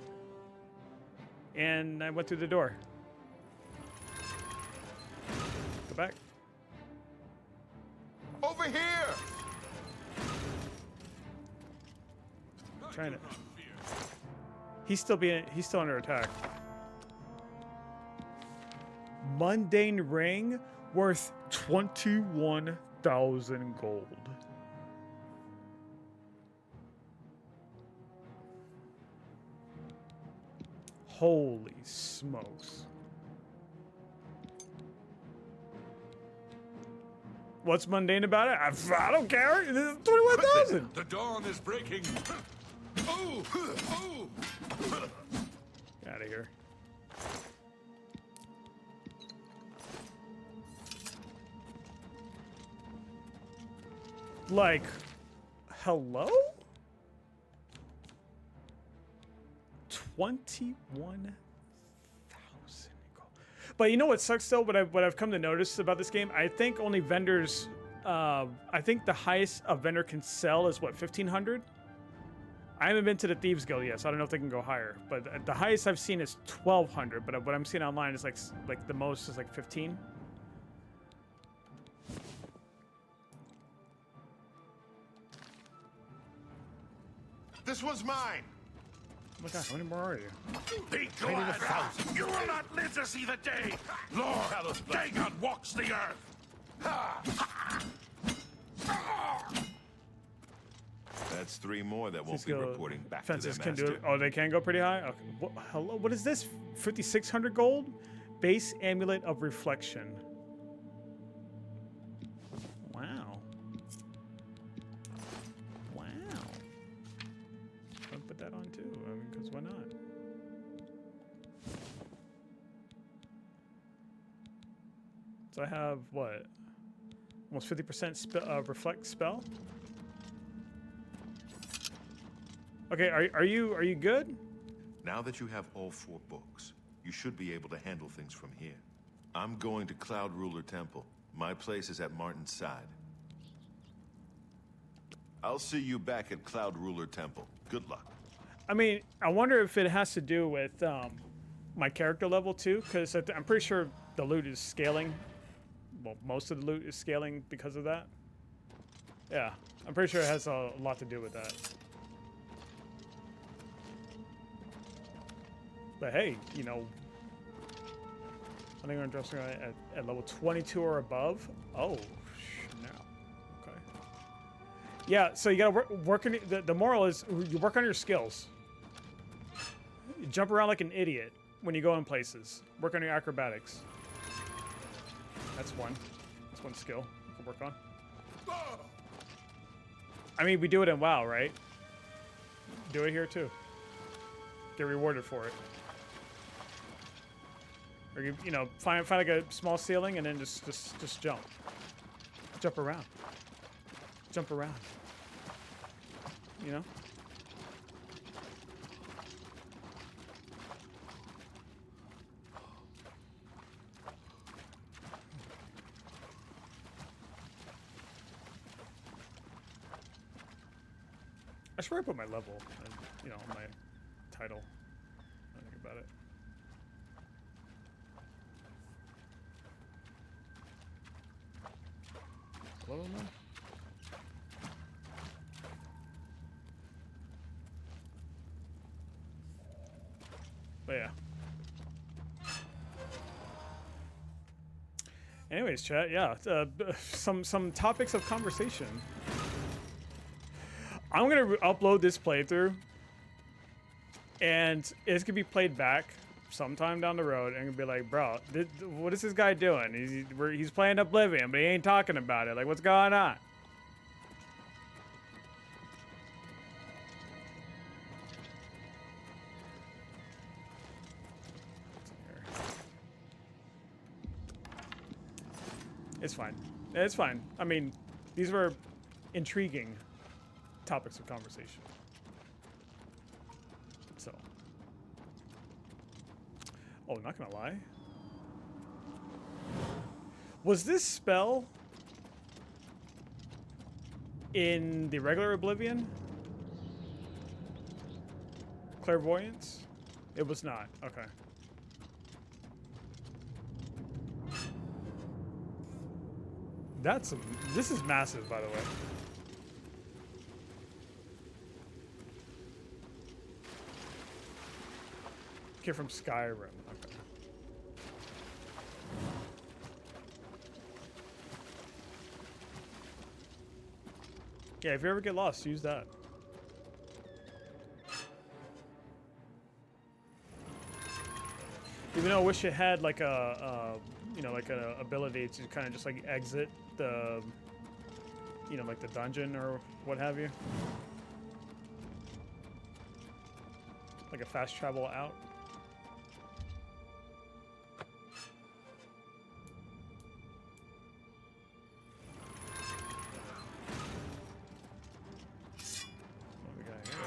And I went through the door. Go back. Over here. Trying to. He's still under attack. Mundane ring worth 21,000 gold. Holy smokes. What's mundane about it? I don't care. This is 21,000. The dawn is breaking. Oh! Oh! Get out of here. Like, hello? 21,000 gold. But you know what sucks though? What I've come to notice about this game, I think only vendors. I think the highest a vendor can sell is what, 1,500. I haven't been to the Thieves Guild yet, so I don't know if they can go higher. But the highest I've seen is 1,200. But what I'm seeing online is like the most is like 15. This one's mine. Oh my God, how many more are you? Be glad! You will not live to see the day! Lord Dagon walks the earth! That's 3 more that won't Let's be go. reporting back Fences to their can master. do it. Oh, they can go pretty high? Okay. Hello? What is this? 5,600 gold? Base Amulet of Reflection. Wow. Wow. I'll put that on too. I mean, because why not? So I have what? Almost 50% reflect spell. Okay, are you good? Now that you have all 4 books, you should be able to handle things from here. I'm going to Cloud Ruler Temple. My place is at Martin's side. I'll see you back at Cloud Ruler Temple. Good luck. I mean, I wonder if it has to do with my character level too, because I'm pretty sure the loot is scaling. Well, most of the loot is scaling because of that. Yeah, I'm pretty sure it has a lot to do with that. But hey, you know, I think I'm dressing at level 22 or above. Oh, no. Okay. Yeah, so you gotta work on the moral is you work on your skills. You jump around like an idiot when you go in places. Work on your acrobatics. That's one. That's one skill you can work on. I mean, we do it in WoW, right? Do it here too. Get rewarded for it. Or you know, find like a small ceiling and then just jump. Jump around. Jump around. You know? I swear I put my level, and, you know, on my title. I think about it. Level now? But yeah. Anyways, chat, yeah, some topics of conversation. I'm gonna upload this playthrough, and it's gonna be played back sometime down the road, and gonna be like, bro, what is this guy doing? He's playing Oblivion, but he ain't talking about it. Like, what's going on? It's fine. It's fine. I mean, these were intriguing topics of conversation. So. Oh, not gonna lie. Was this spell in the regular Oblivion? Clairvoyance? It was not. Okay. This is massive, by the way. Okay, from Skyrim. Okay. Yeah, if you ever get lost, use that. Even though I wish it had like you know, like an ability to kind of just like exit the, you know, like the dungeon or what have you. Like a fast travel out. What do we got here?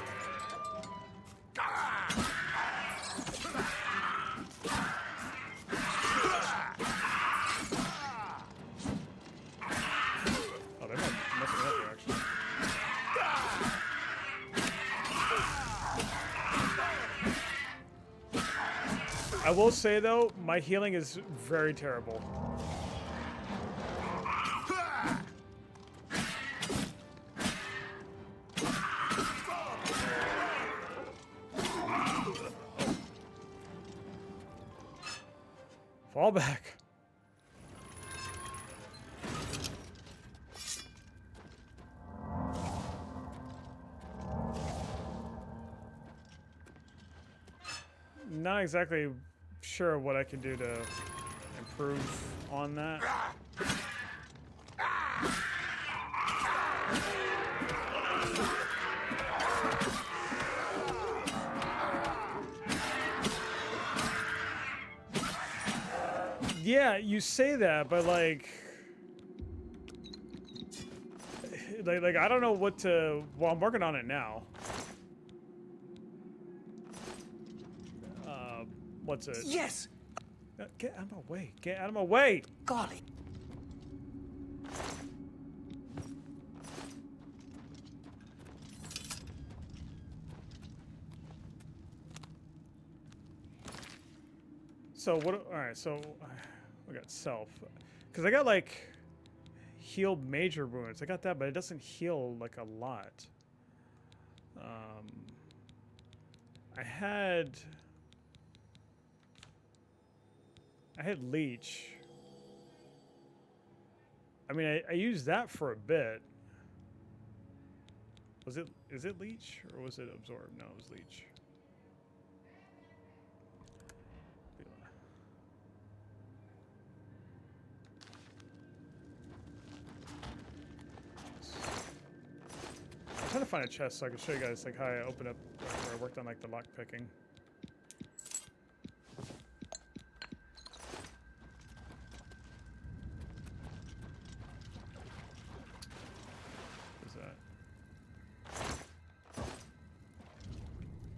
I will say though, my healing is very terrible. Fall back. Not exactly sure what I can do to improve on that. Yeah, you say that, but like I don't know what to. Well, I'm working on it now. What's it? Yes! Get out of my way. Get out of my way! Golly. So what? Alright, so we got self. Because I got like healed major wounds. I got that, but it doesn't heal like a lot. I had leech. I mean, I used that for a bit. Is it leech or was it absorb? No, it was leech. I'm trying to find a chest so I can show you guys like how I open up where I worked on like the lock picking. What's that?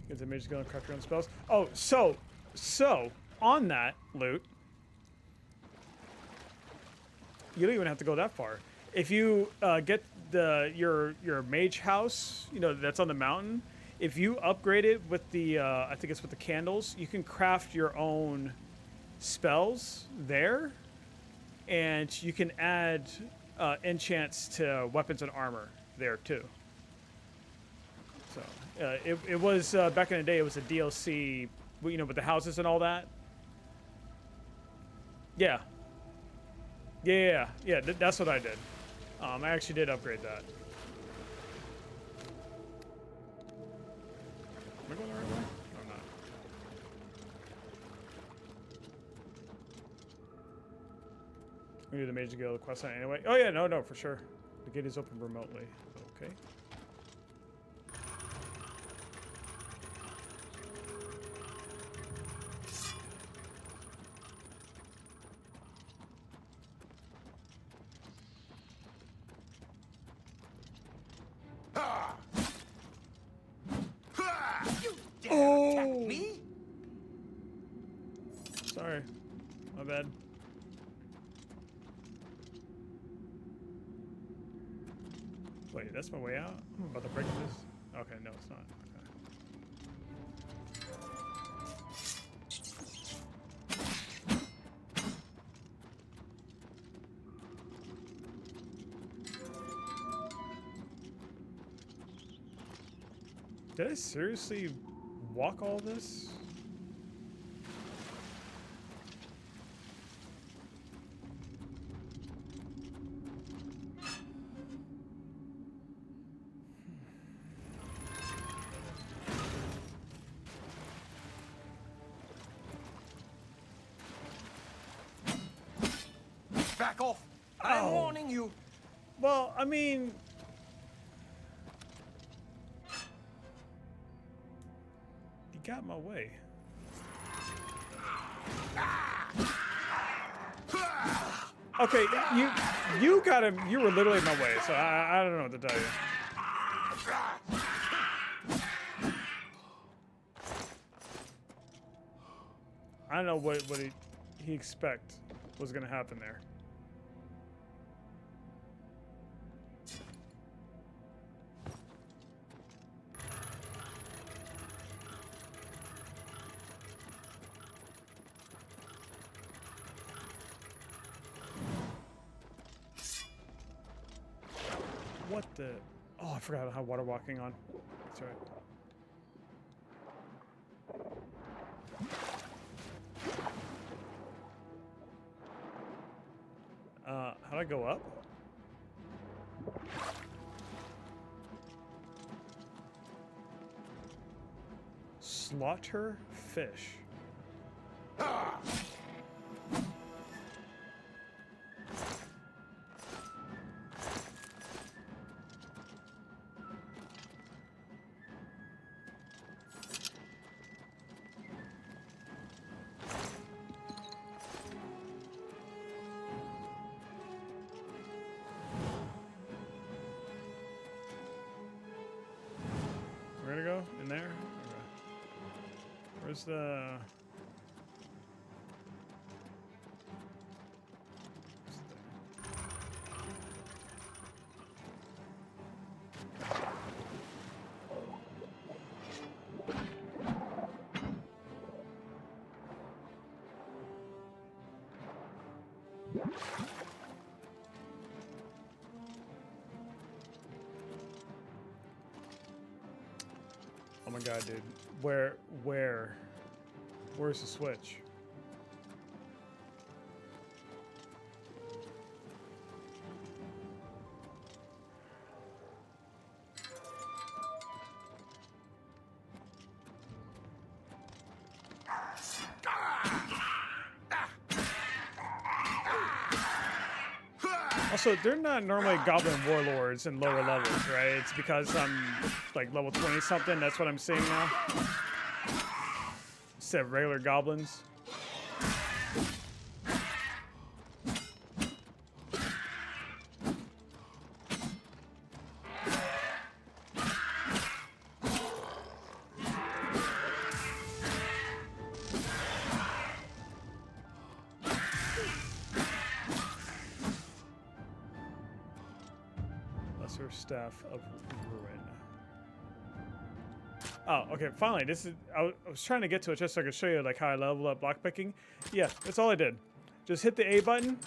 Get the mage skill and craft your own spells. Oh, so on that loot, you don't even have to go that far. If you get your mage house, you know, that's on the mountain, if you upgrade it with the I think it's with the candles, you can craft your own spells there, and you can add enchants to weapons and armor there too. So it was back in the day, it was a DLC, you know, with the houses and all that. Yeah. That's what I did. I actually did upgrade that. Am I going the right way? No, I'm not. We do the Mage Guild quest line anyway. Oh yeah, no, for sure. The gate is open remotely. Okay. Attack me? Sorry. My bad. Wait, that's my way out? I'm about to break this. Okay, no, it's not. Okay. Did I seriously walk all this? Back off! I'm warning you. Well, I mean, you got my way. Okay, you got him. You were literally in my way, so I don't know what to tell you. I don't know what he expect was gonna happen there. What the? Oh, I forgot how water walking on. That's right. How'd I go up? Slaughter fish. We're gonna go in there? Okay. Where's the... Oh my god, dude. Where's the switch? Also, they're not normally goblin warlords in lower levels, right? It's because I'm like level 20 something. That's what I'm seeing now. Instead of regular goblins. Staff of Ruin. Oh, okay. Finally, this is. I was trying to get to it just so I could show you like how I level up lockpicking. Yeah, that's all I did. Just hit the A button.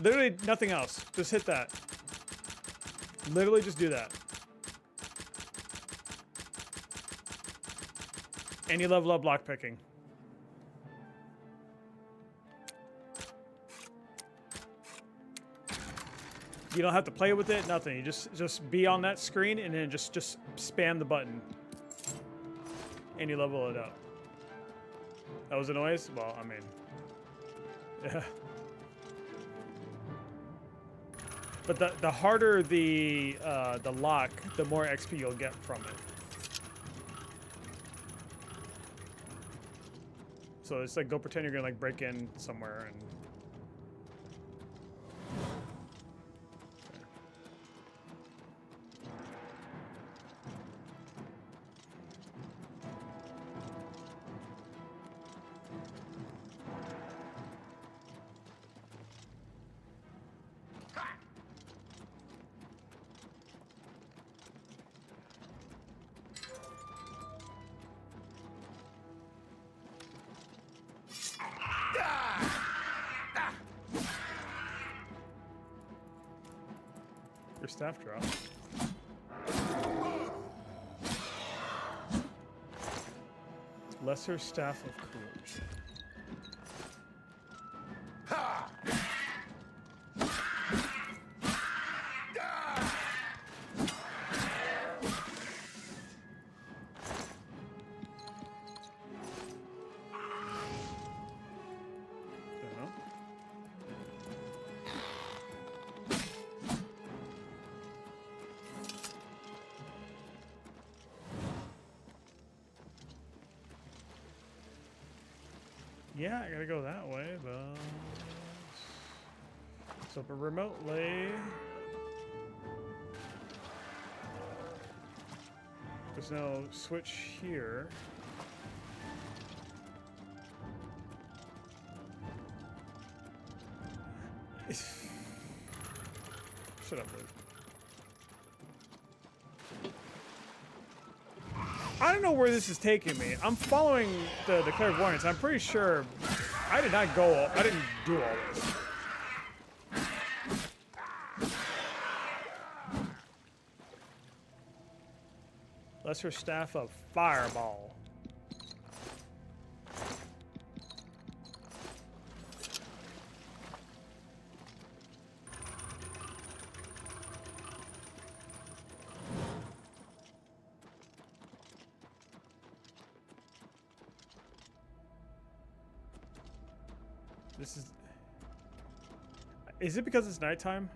Literally nothing else. Just hit that. Literally just do that. And you level up lockpicking. You don't have to play with it, nothing. You just be on that screen and then just spam the button. And you level it up. That was a noise? Well, I mean, yeah. But the harder the lock, the more XP you'll get from it. So it's like go pretend you're gonna like break in somewhere and. Your staff drop. Lesser Staff of Courage. Yeah, I gotta go that way, but so but remotely there's no switch here. Shut up, dude. I don't know where this is taking me. I'm following the clairvoyance. I'm pretty sure I did not go. I didn't do all this. Lesser Staff of Fireball. This is it because it's nighttime?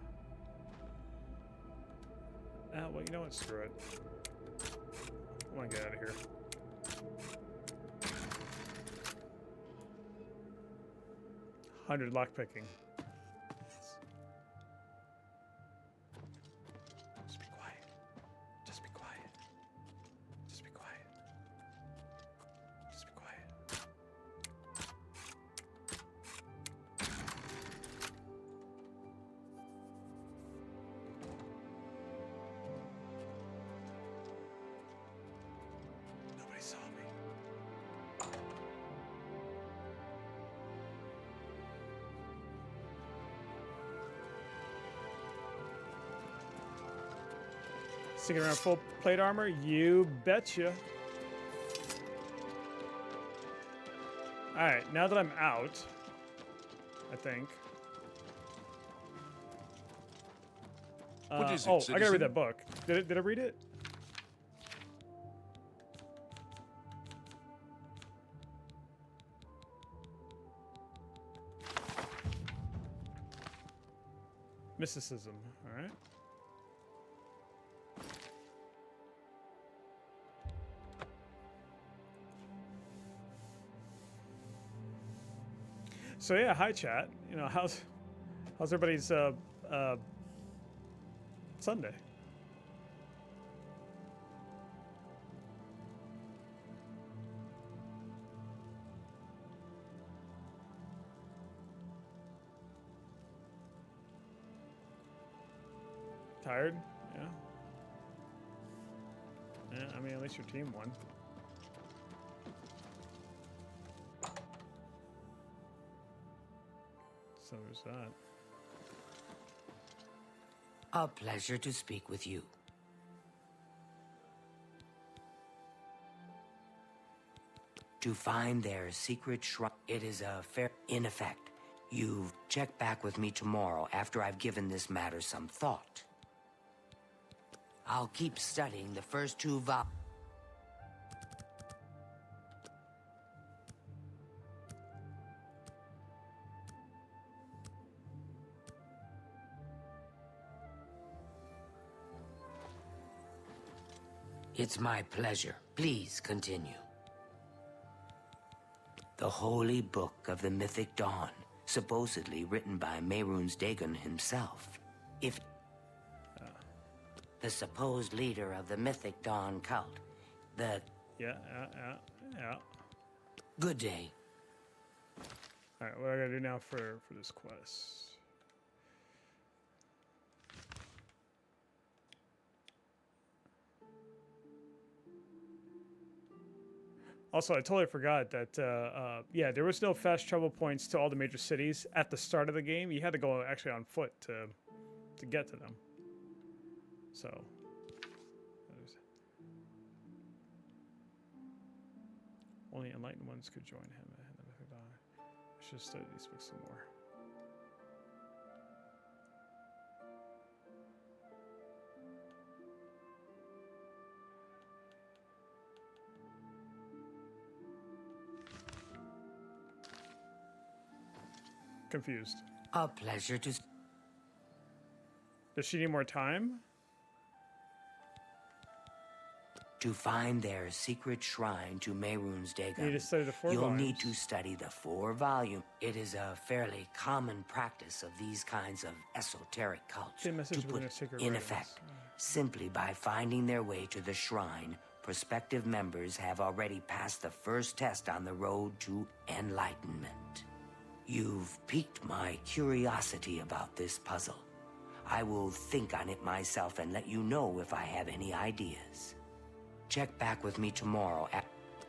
Well, you know what? Screw it. I want to get out of here. $100 lockpicking. Just be quiet. Just be quiet. Just be quiet. Just be quiet. Nobody saw me. Sticking around full plate armor? You betcha. Alright, now that I'm out, I think. What is it, oh, I gotta citizen? read that book. Did I read it? Mysticism. All right. So yeah, hi chat. You know, how's everybody's Sunday? Tired? Yeah. Yeah, I mean, at least your team won. So there's that. A pleasure to speak with you. To find their secret shrine, it is a fair... In effect, you check back with me tomorrow after I've given this matter some thought. I'll keep studying the first two volumes. It's my pleasure. Please continue. The Holy Book of the Mythic Dawn, supposedly written by Mehrunes Dagon himself. If the supposed leader of the Mythic Dawn cult, the... Yeah. Good day. All right, what do I gotta do now for this quest? Also, I totally forgot that, yeah, there was no fast travel points to all the major cities at the start of the game. You had to go actually on foot to get to them. So, only enlightened ones could join him. I should study these books some more. Confused. A pleasure to... Does she need more time? To find their secret shrine to Mehrunes Dagon, You need to study the 4 you'll volumes. need to study the 4 volume. It is a fairly common practice of these kinds of esoteric cults Same message to within put a secret in writings. effect, simply by finding their way to the shrine, prospective members have already passed the first test on the road to enlightenment. You've piqued my curiosity about this puzzle. I will think on it myself and let you know if I have any ideas. Check back with me tomorrow at...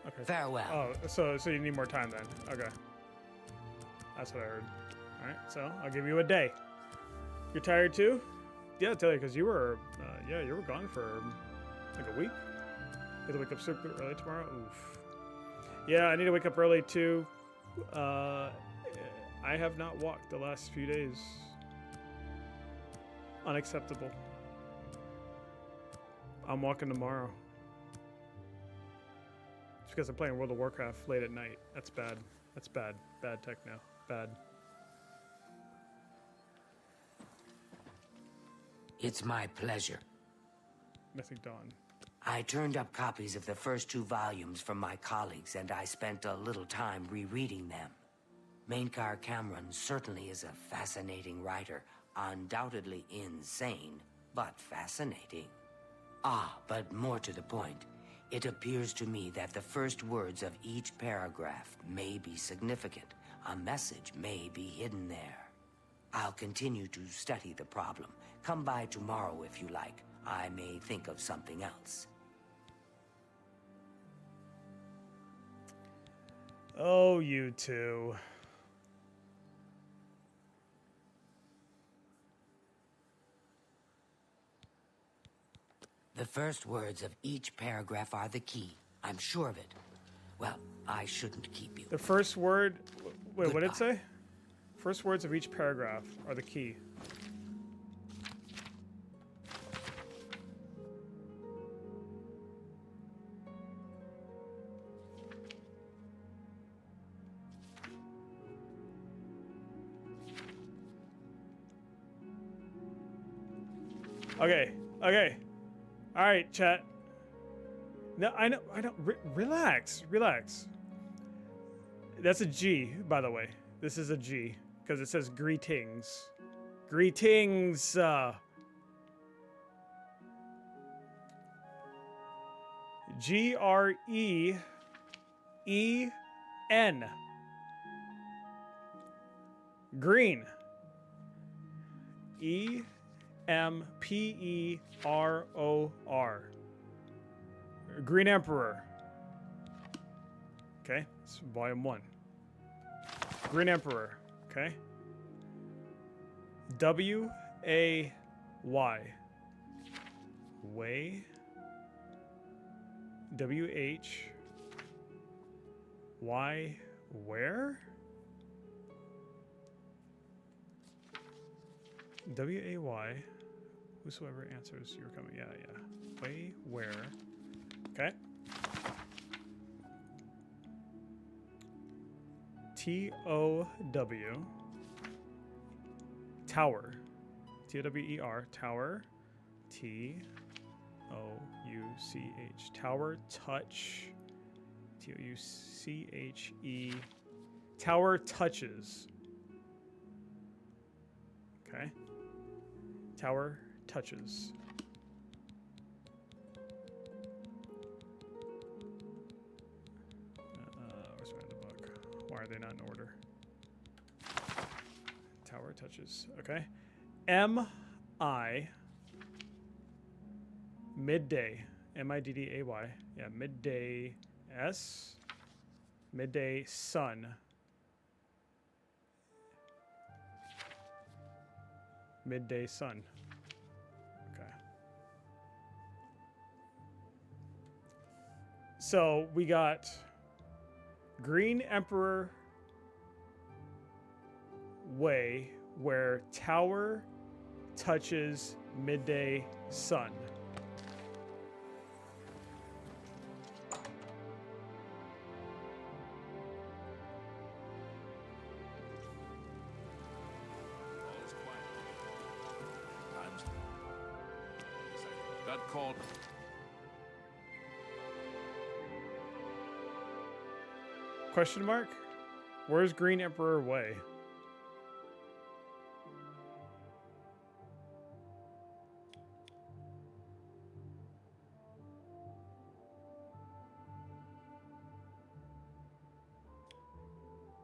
Okay. Farewell. Oh, so you need more time then. Okay. That's what I heard. All right, so I'll give you a day. You're tired too? Yeah, I'll tell you, because you were, you were gone for like a week. You have to wake up super early tomorrow. Oof. Yeah, I need to wake up early too. I have not walked the last few days. Unacceptable. I'm walking tomorrow. It's because I'm playing World of Warcraft late at night. That's bad. That's bad. Bad techno. Bad. It's my pleasure. Mythic Dawn. I turned up copies of the first 2 volumes from my colleagues, and I spent a little time rereading them. Mainkar Cameron certainly is a fascinating writer, undoubtedly insane, but fascinating. Ah, but more to the point, it appears to me that the first words of each paragraph may be significant. A message may be hidden there. I'll continue to study the problem. Come by tomorrow if you like. I may think of something else. Oh, you two. The first words of each paragraph are the key. I'm sure of it. Well, I shouldn't keep you. The first word... Wait, what did it Goodbye. say? First words of each paragraph are the key. Okay. Okay. All right, chat. No, I know. Relax. Relax. That's a G, by the way. This is a G because it says greetings. Greetings. Green. Green. Emperor. Green Emperor. Okay, it's volume 1. Green Emperor. Okay. W-A-Y. Way. W-H-Y. Where? W-A-Y. Whosoever answers, you're coming. Yeah, yeah. Way, where. Okay. T-O-W. Tower. T-O-W-E-R. Tower. T-O-U-C-H. Tower touch. T-O-U-C-H-E. Tower touches. Okay. Tower touches. Where's my other book? Why are they not in order? Tower touches. Okay. M-I. Midday. M-I-D-D-A-Y. Yeah, midday. S. Midday sun. Midday sun. Okay. So we got Green Emperor Way, where tower touches midday sun. That called. Question mark? Where's Green Emperor Way?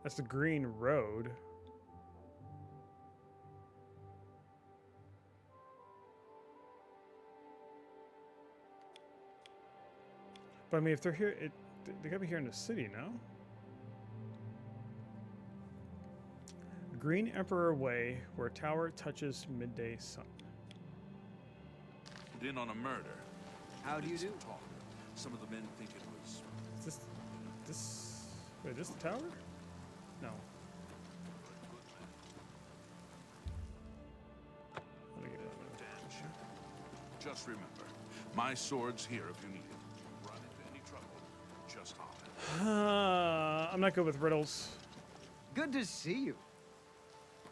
That's the Green Road. But I mean, if they're here, they gotta be here in the city, no? Green Emperor Way, where tower touches midday sun. In on a murder. How do you do? Talk. Some of the men think it was. Is wait, this the tower? No. Let me get it. Damn sure. Just remember, my sword's here if you need it. Run into any trouble, just holler. I'm not good with riddles. Good to see you.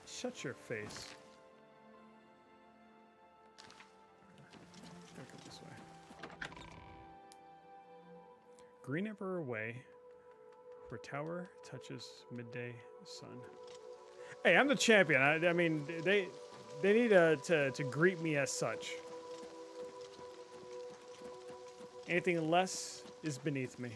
Shut your face. Gotta go this way. Green Emperor Way, where tower touches midday sun. Hey, I'm the champion. I mean, they need to greet me as such. Anything less is beneath me.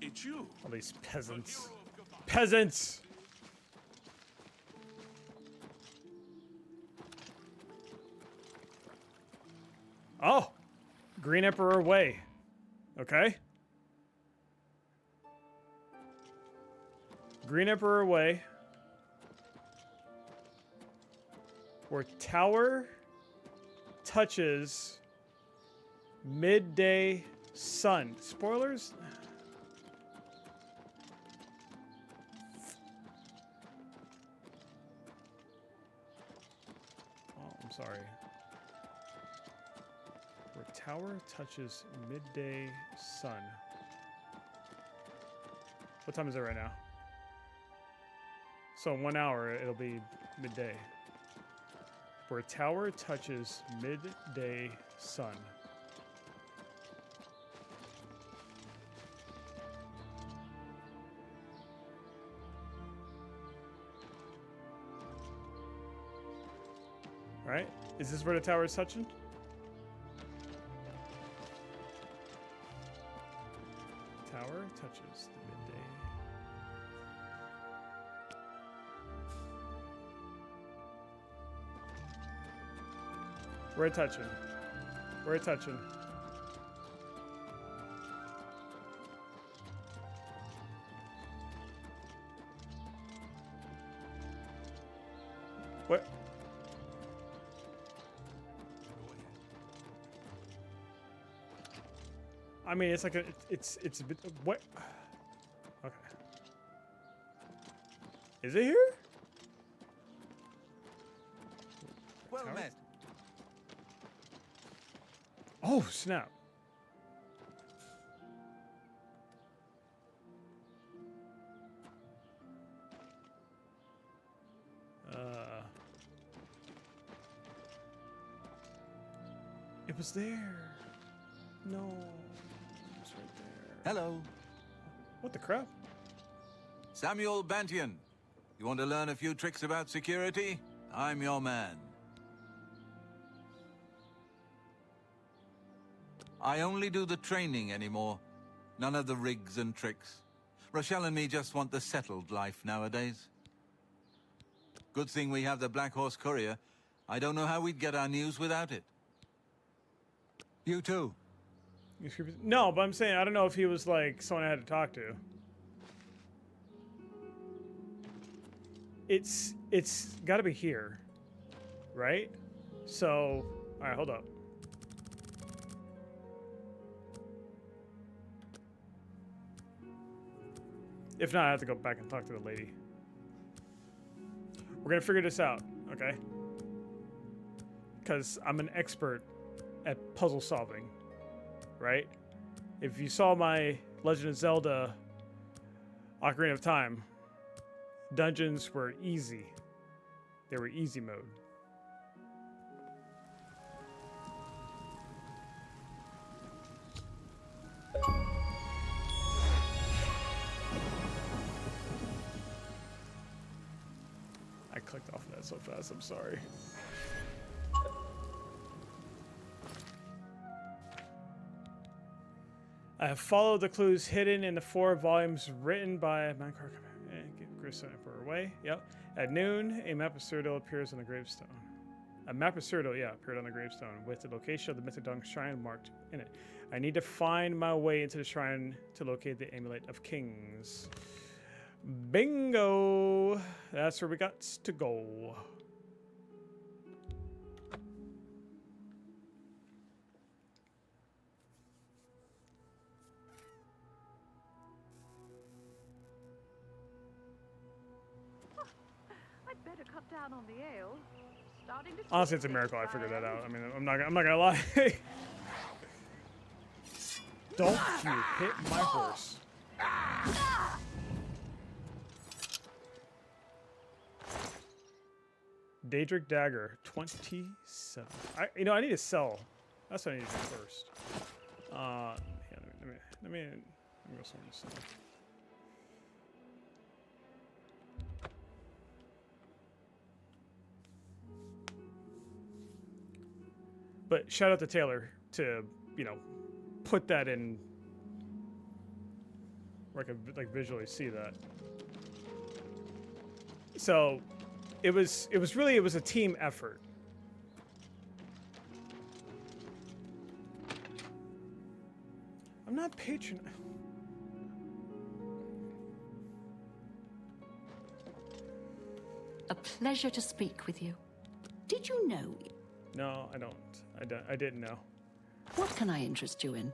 It's you. All these peasants. Peasants! Oh! Green Emperor Way. Okay. Green Emperor Way. Where tower touches midday sun. Spoilers? Oh, I'm sorry. Where tower touches midday sun. What time is it right now? So in 1 hour, it'll be midday. Where tower touches midday sun. Right? Is this where the tower is touching? Tower touches the midday. We're touching. We're touching. What? I mean, it's like a, it's a bit, what? Okay. Is it here? Well met. Oh, snap. It was there. No. It's right there. Hello. What the crap? Samuel Bantian. You want to learn a few tricks about security? I'm your man. I only do the training anymore. None of the rigs and tricks. Rochelle and me just want the settled life nowadays. Good thing we have the Black Horse Courier. I don't know how we'd get our news without it. You too. No, but I'm saying I don't know if he was like someone I had to talk to. It's got to be here, right? So, all right, hold up. If not, I have to go back and talk to the lady. We're gonna figure this out, okay? Because I'm an expert at puzzle solving, right? If you saw my Legend of Zelda Ocarina of Time, dungeons were easy. They were easy mode. I clicked off of that so fast, I'm sorry. I have followed the clues hidden in the 4 volumes written by Mankar Grissom Emperor Way. Yep. At noon, a map of Cyrodiil appears on the gravestone. A map of Cyrodiil, yeah, appeared on the gravestone with the location of the Mythic Dawn Shrine marked in it. I need to find my way into the shrine to locate the Amulet of Kings. Bingo! That's where we got to go. I'd better cut down on the ale. Starting to Honestly, it's a miracle I figured that out. I mean, I'm not gonna lie. Don't you hit my horse. Daedric Dagger, 27. I need to sell. That's what I need to do first. Yeah, let me go sell this thing. But shout out to Taylor to, you know, put that in where I could like visually see that. So it was a team effort. I'm not patron. A pleasure to speak with you. Did you know? No, I don't. I didn't know. What can I interest you in?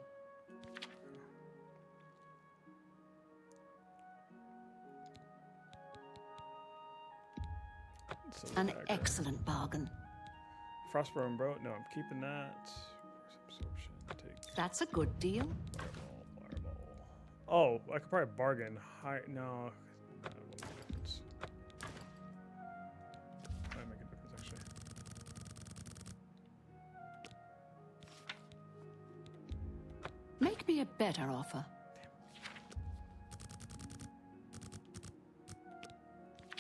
An excellent bargain. Frostbone, bro. No, I'm keeping that. Absorption. Take That's a good deal. fireball. Oh, I could probably bargain. High, no. That won't make a difference. Might make a difference, actually. Make me a better offer.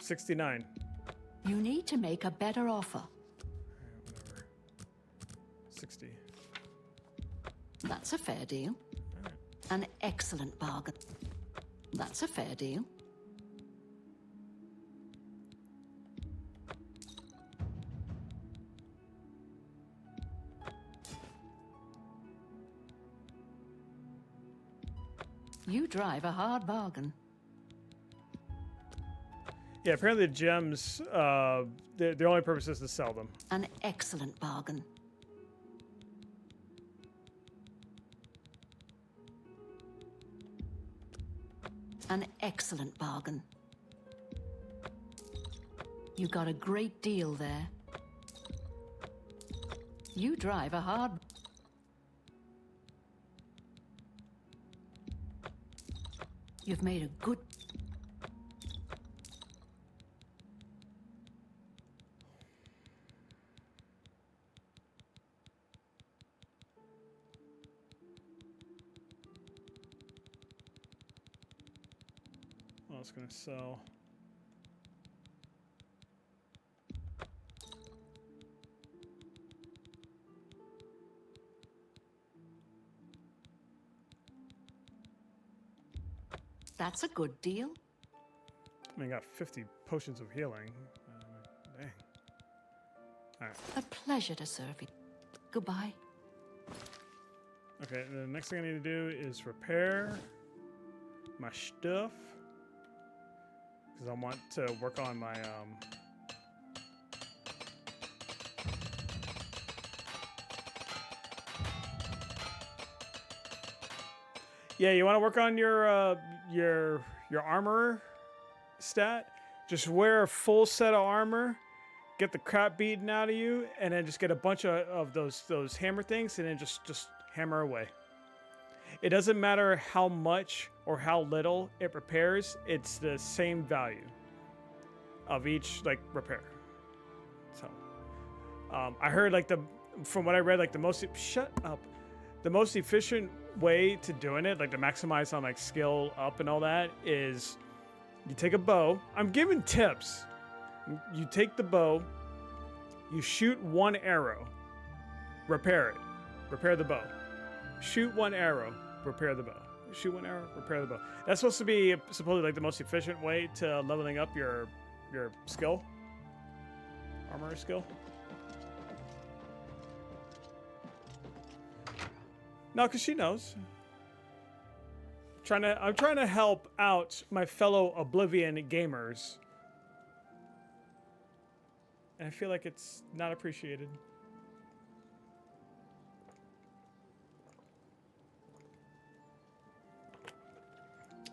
69. You need to make a better offer. Whatever. 60. That's a fair deal. An excellent bargain. That's a fair deal. You drive a hard bargain. Yeah, apparently the gems, the only purpose is to sell them. An excellent bargain. An excellent bargain. You got a great deal there. You drive a hard... You've made a good... Oh, it's gonna sell. That's a good deal. I mean, I got 50 potions of healing. Dang. All right. A pleasure to serve you. Goodbye. Okay, the next thing I need to do is repair my stuff. Because I want to work on my, Yeah, you want to work on your armor stat? Just wear a full set of armor, get the crap beaten out of you, and then just get a bunch of those hammer things, and then just hammer away. It doesn't matter how much or how little it repairs; it's the same value of each repair. So, I heard from what I read, the most the most efficient way to doing it, to maximize on skill up and all that, is you take a bow. I'm giving tips. You take the bow, you shoot one arrow, repair it, repair the bow. Shoot one arrow, repair the bow. Shoot one arrow, repair the bow. That's supposed to be supposedly the most efficient way to leveling up your skill, armor skill. No, because she knows. I'm trying to help out my fellow Oblivion gamers. And I feel like it's not appreciated.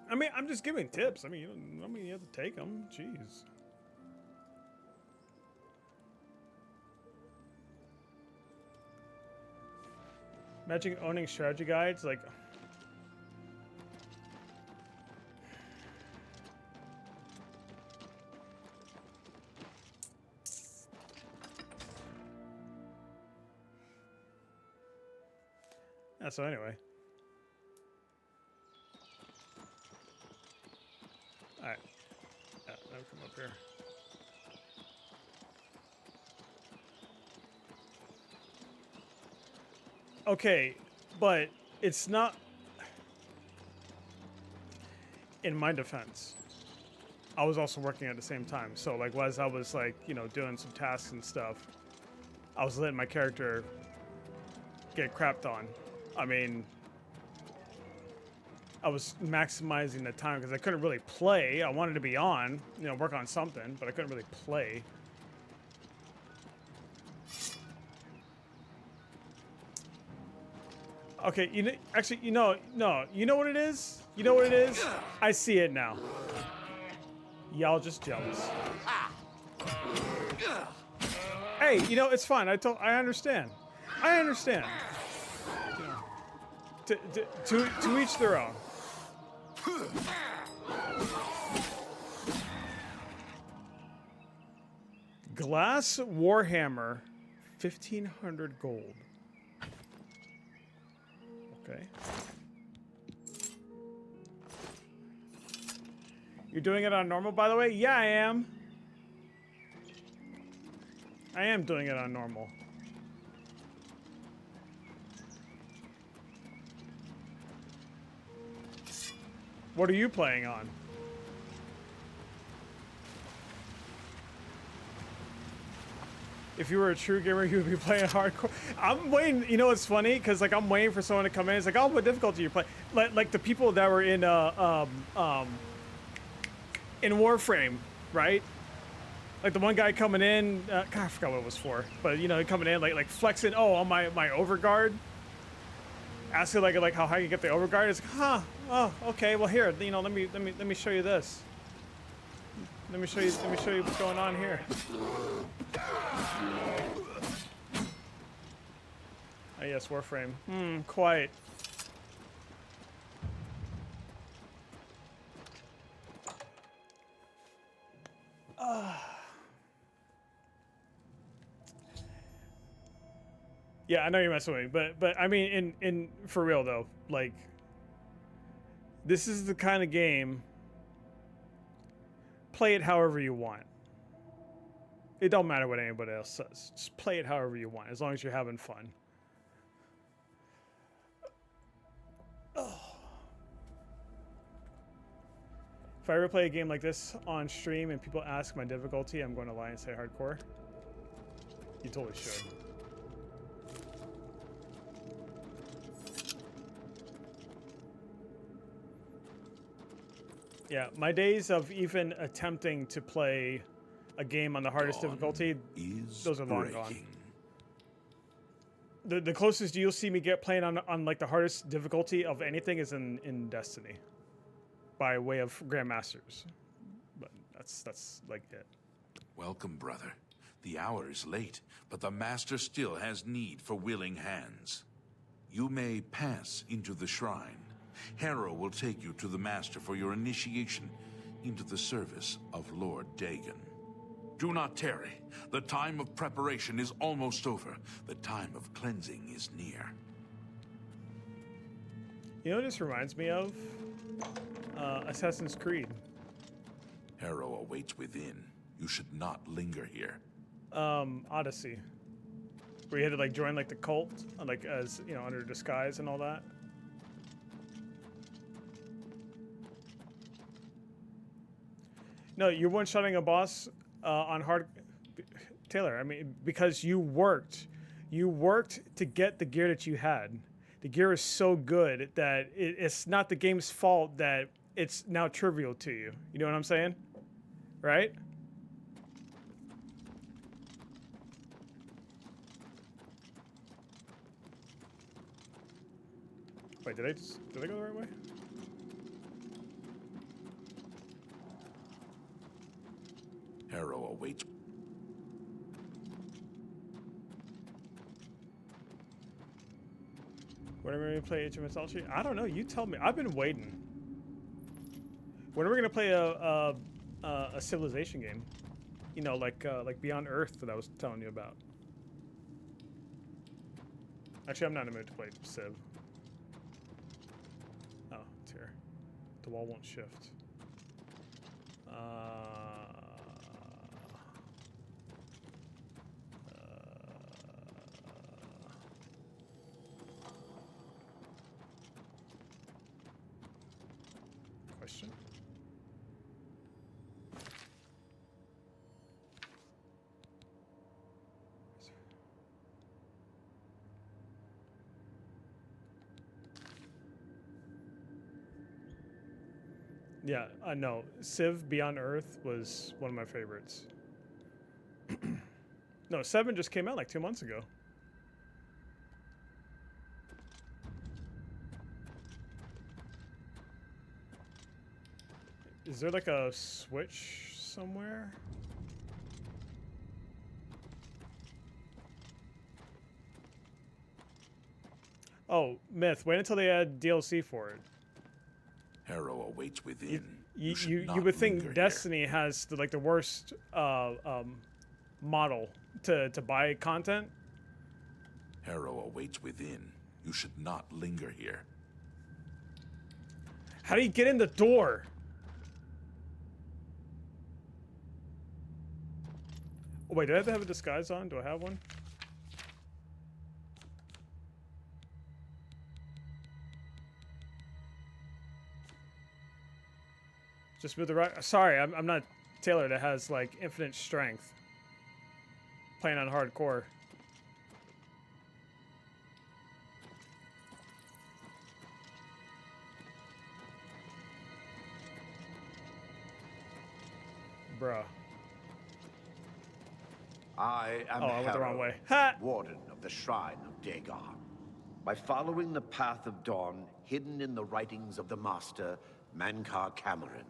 I mean, I'm just giving tips. I mean, you have to take them. Jeez. Imagine owning strategy guides, Yeah, so anyway. Alright. Yeah, that'll come up here. Okay, but it's not... In my defense, I was also working at the same time. So, as I was, doing some tasks and stuff, I was letting my character get crapped on. I mean, I was maximizing the time because I couldn't really play. I wanted to be on, work on something, but I couldn't really play. Okay, no, you know what it is? You know what it is? I see it now. Y'all just jealous. Hey, it's fine. I understand. I understand. To each their own. Glass Warhammer, 1,500 gold. Okay. You're doing it on normal, by the way? Yeah, I am. I am doing it on normal. What are you playing on? If you were a true gamer, you would be playing hardcore. I'm waiting. You know what's funny? Because like I'm waiting for someone to come in. It's like, oh, what difficulty you play? Like the people that were in Warframe, right? Like the one guy coming in. God, I forgot what it was for. But you know, coming in like flexing. Oh, on my overguard. Asking like how high you get the overguard. It's like, huh? Oh, okay. Well, here, you know, let me show you this. Let me show you what's going on here. Oh yes, Warframe. Quite. Yeah, I know you're messing with me, but I mean, in for real though, like, this is the kind of game. Play it however you want. It don't matter what anybody else says. Just play it however you want, as long as you're having fun. Oh. If I ever play a game like this on stream and people ask my difficulty, I'm going to lie and say hardcore. You totally should. Yeah, my days of even attempting to play a game on the hardest difficulty, those are long gone. The closest you'll see me get playing on like the hardest difficulty of anything is in Destiny, by way of Grandmasters. But that's like it. Welcome, brother. The hour is late, but the Master still has need for willing hands. You may pass into the shrine. Harrow will take you to the Master for your initiation into the service of Lord Dagon. Do not tarry. The time of preparation is almost over. The time of cleansing is near. You know what this reminds me of? Assassin's Creed. Harrow awaits within. You should not linger here. Odyssey. Where you had to like join like the cult, like as you know, under disguise and all that. No, you're one-shotting a boss on hard. Taylor, I mean, because you worked to get the gear that you had. The gear is so good that it's not the game's fault that it's now trivial to you. You know what I'm saying? Right? Wait, did I go the right way? Harrow awaits. When are we going to play Age of Mythology? I don't know. You tell me. I've been waiting. When are we going to play a civilization game? You know, like Beyond Earth that I was telling you about. Actually, I'm not in the mood to play Civ. Oh, it's here. The wall won't shift. Question? Yeah, no. Civ Beyond Earth was one of my favorites. No, 7 just came out like 2 months ago. Is there like a switch somewhere? Oh, Myth, wait until they add DLC for it. Harrow awaits within. You would think Destiny has the worst model to buy content. Harrow awaits within. You should not linger here. How do you get in the door? Oh, wait, do I have to have a disguise on? Do I have one? Just with the right. Sorry, I'm not Taylor that has like infinite strength. Playing on hardcore. Bruh. I am I went the wrong way. Warden of the Shrine of Dagon. By following the path of dawn hidden in the writings of the Master, Mankar Cameron,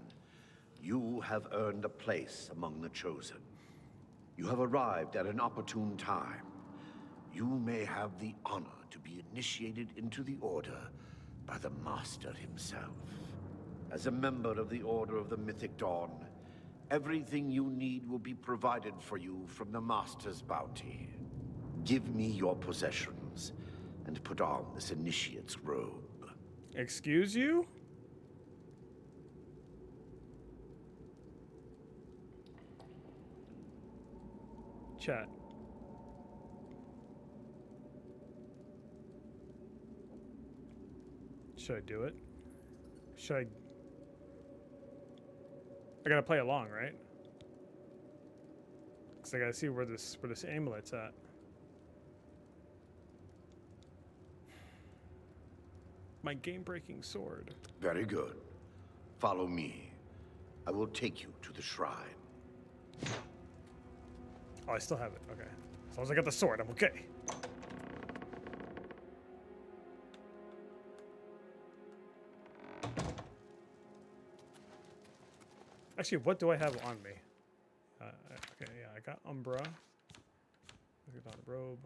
you have earned a place among the Chosen. You have arrived at an opportune time. You may have the honor to be initiated into the Order by the Master himself. As a member of the Order of the Mythic Dawn, everything you need will be provided for you from the Master's bounty. Give me your possessions, and put on this initiate's robe. Excuse you? Chat. Should I do it? Should I gotta play along, right? Cause I gotta see where this amulet's at. My game-breaking sword. Very good. Follow me. I will take you to the shrine. Oh, I still have it. Okay. As long as I got the sword, I'm okay. Actually, what do I have on me? Okay, yeah, I got Umbra. Look at the robe.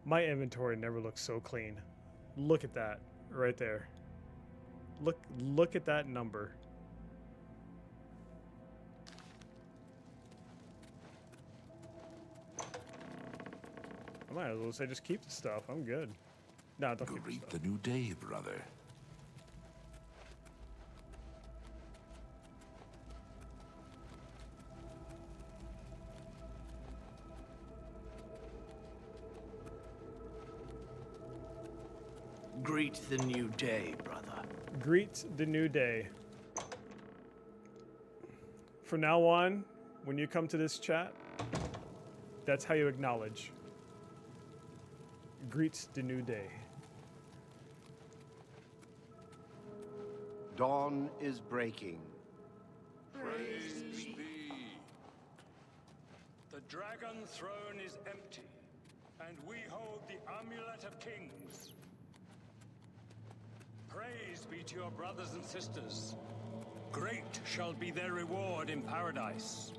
My inventory never looks so clean. Look at that right there. Look at that number. I might as well say just keep the stuff. I'm good. No, don't keep the Greet stuff. the new day, brother. Greet the new day, brother. Greet the new day. From now on, when you come to this chat, that's how you acknowledge. Greet the new day. Dawn is breaking. Praise be. The dragon throne is empty, and we hold the amulet of kings. Praise be to your brothers and sisters. Great shall be their reward in paradise.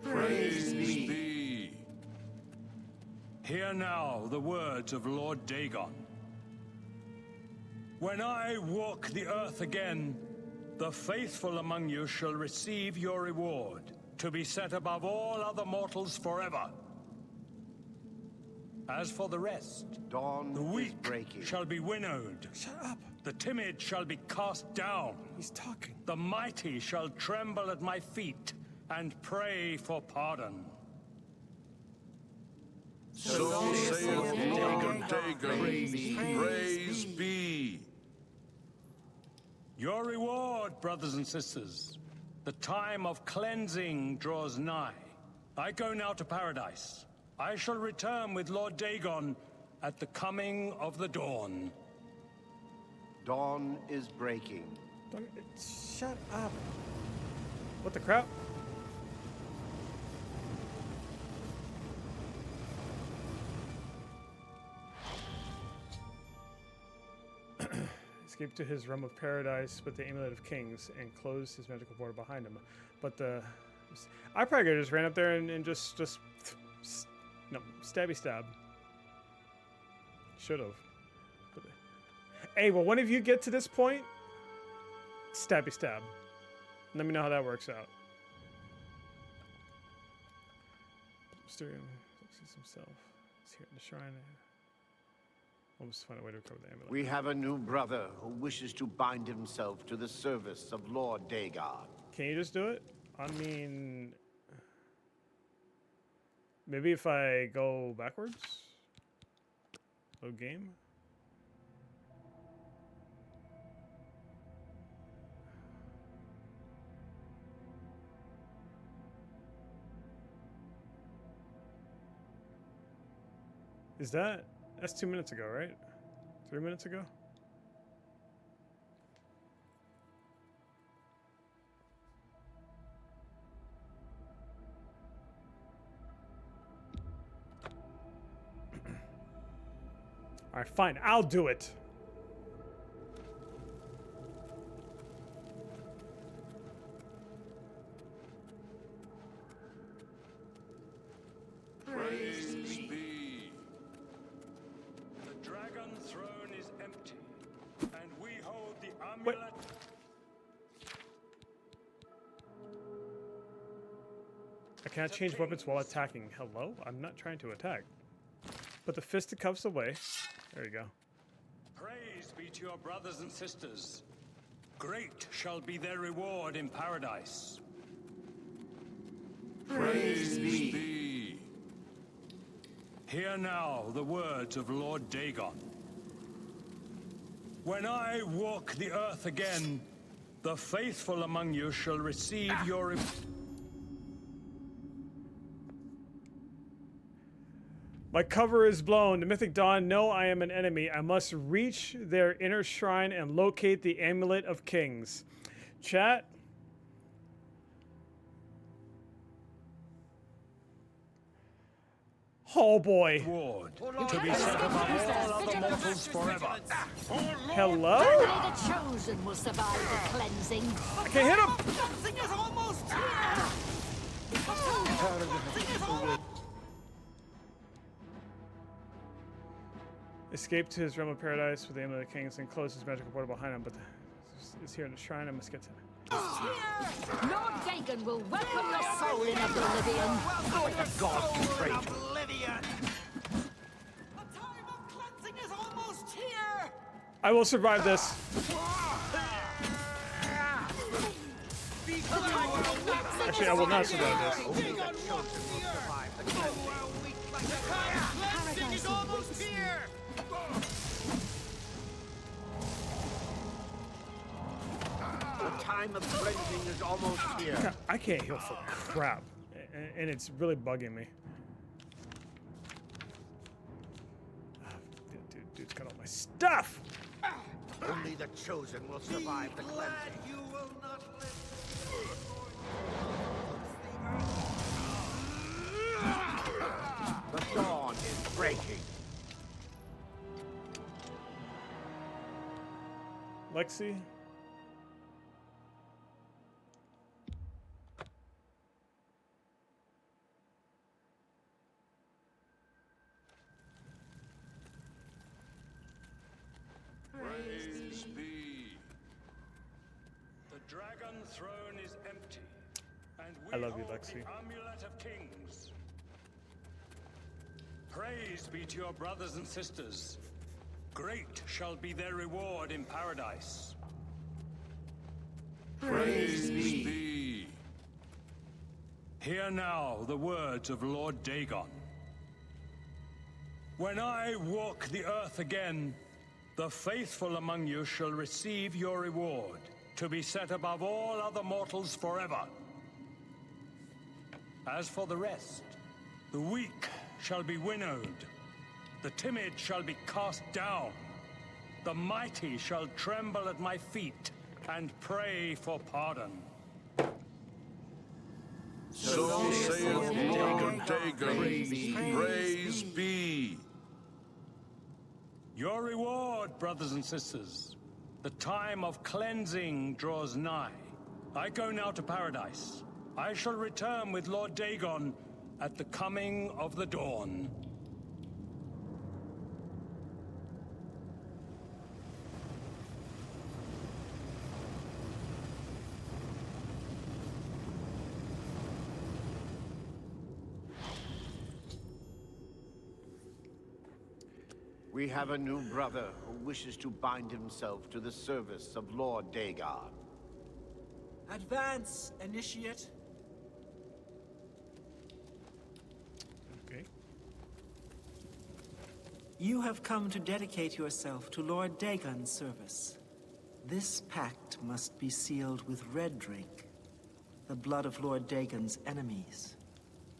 Praise be. Hear now the words of Lord Dagon. When I walk the earth again, the faithful among you shall receive your reward, to be set above all other mortals forever. As for the rest, Dawn the weak is breaking. shall be winnowed. Shut up. The timid shall be cast down. He's talking. The mighty shall tremble at my feet and pray for pardon. So saith Lord Dagon. Praise be. Your reward, brothers and sisters. The time of cleansing draws nigh. I go now to paradise. I shall return with Lord Dagon at the coming of the dawn. Dawn is breaking. Shut up. What the crap? Escaped to his realm of paradise with the amulet of kings and closed his magical border behind him. But I probably could have just ran up there and just no, stabby stab. Should have. Hey, well, when you get to this point, stabby stab. Let me know how that works out. Mysterium sees himself. He's here in the shrine. We'll just find a way to recover the amulet. We have a new brother who wishes to bind himself to the service of Lord Dagon. Can you just do it? I mean, maybe if I go backwards? Load game? Is that's 2 minutes ago, right? 3 minutes ago? All right, fine. I'll do it. Praise be. The dragon throne is empty, and we hold the amulet. I cannot change weapons while attacking. Hello? I'm not trying to attack. Put the fisticuffs away. There you go. Praise be to your brothers and sisters. Great shall be their reward in paradise. Praise be. Hear now the words of Lord Dagon. When I walk the earth again, the faithful among you shall receive your... My cover is blown. The Mythic Dawn know I am an enemy. I must reach their inner shrine and locate the Amulet of Kings. Chat. Oh boy. Ward, to be set above all other mortals forever. Hello? Only the chosen will survive the cleansing. I can't hit him! Cleansing is almost here! Cleansing is almost... Escape to his realm of paradise with the Amulet of Kings and close his magical portal behind him, but is here in the shrine. I must get to him. Lord Dagon will welcome your soul in Oblivion. The gods you pray to. Oblivion! The time of cleansing is almost here! I will survive this. Actually, I will not survive this. Cleansing is almost here! The time of cleansing is almost here. I can't heal for crap, and it's really bugging me. Dude's got all my stuff. Only the chosen will survive the cleansing. You will not The dawn is breaking. Lexi. Praise be. The dragon throne is empty, and we I love you, hold Lexi. the amulet of kings. Praise be to your brothers and sisters. Great shall be their reward in paradise. Praise be. Hear now the words of Lord Dagon. When I walk the earth again, the faithful among you shall receive your reward, to be set above all other mortals forever. As for the rest, the weak shall be winnowed, the timid shall be cast down, the mighty shall tremble at my feet and pray for pardon. So saith Lord Dagon. Praise be. Your reward, brothers and sisters. The time of cleansing draws nigh. I go now to paradise. I shall return with Lord Dagon at the coming of the dawn. We have a new brother who wishes to bind himself to the service of Lord Dagon. Advance, initiate. Okay. You have come to dedicate yourself to Lord Dagon's service. This pact must be sealed with red drink, the blood of Lord Dagon's enemies.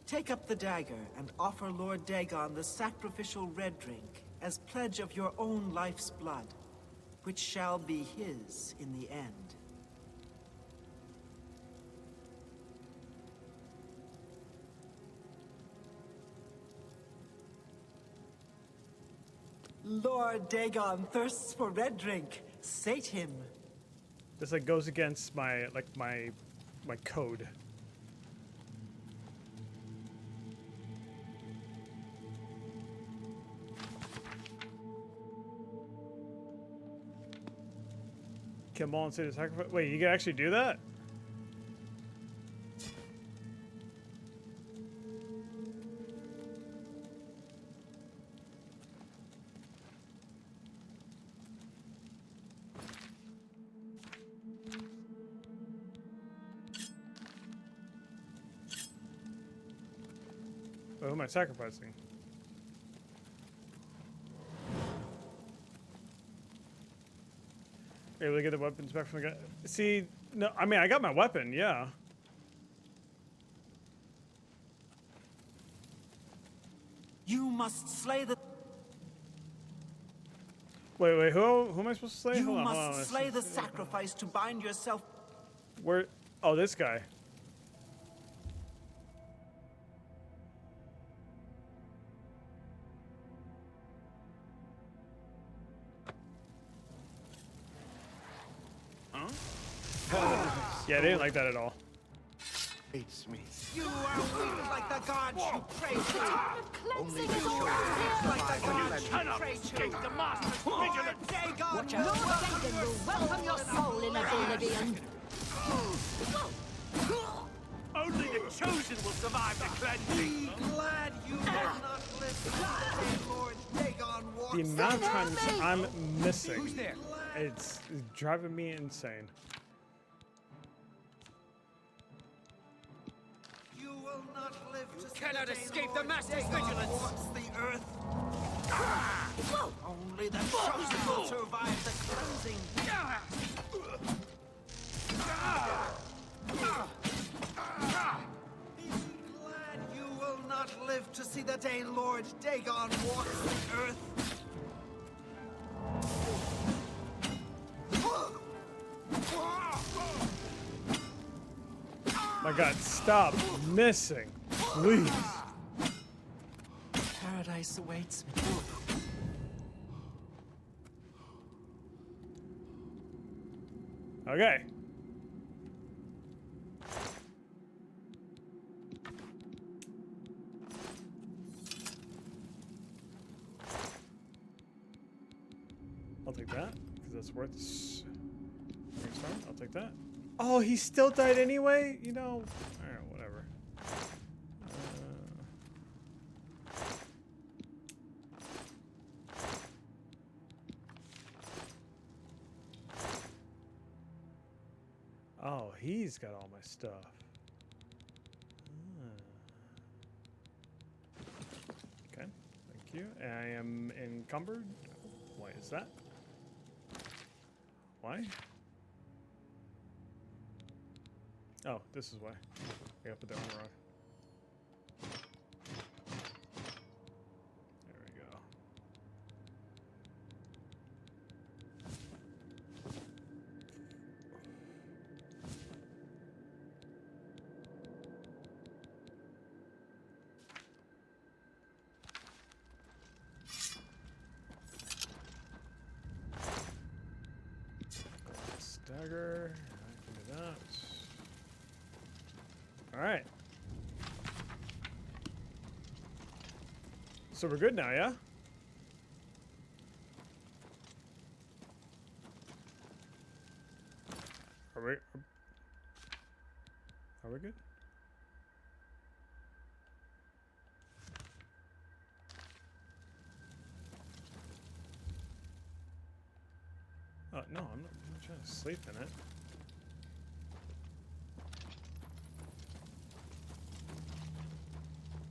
Take up the dagger and offer Lord Dagon the sacrificial red drink as pledge of your own life's blood, which shall be his in the end. Lord Dagon thirsts for red drink. Sate him. This like goes against my my code. Kill them all and say the sacrifice. Wait, you can actually do that? Wait, who am I sacrificing? Able to get the weapons back from the guy. See, no, I mean, I got my weapon, yeah. You must slay the... Wait, who am I supposed to slay? You hold on, must slay the sacrifice to bind yourself... Where? Oh, this guy. Yeah, they didn't like that at all. Hates me. You are weak like the gods you pray to. Only You the are weak like the Only gods the you pray to. the master's vigilance. Dagon, Watch out. Lord Dagon will welcome your soul in Oblivion. Only the chosen will survive the cleansing. Be glad you will not listen to Lord Dagon walks. The amount of times I'm missing, Who's there? it's driving me insane. You will not live to cannot see the escape day the master's Lord Dagon vigilance. walks the earth. Only the chosen will survive the cleansing. Be glad you will not live to see the day Lord Dagon walks the earth. My God, stop missing, please. Paradise awaits me. Okay. I'll take that, because that's worth I'll take that. Oh, he still died anyway? You know, alright, whatever. Oh, he's got all my stuff. Okay, thank you. I am encumbered. Why is that? Why? Oh, this is why. I gotta put the armor on. There we go. Stagger. I can do that. All right. So we're good now, yeah? Are we good? Oh, no, I'm not trying to sleep in it.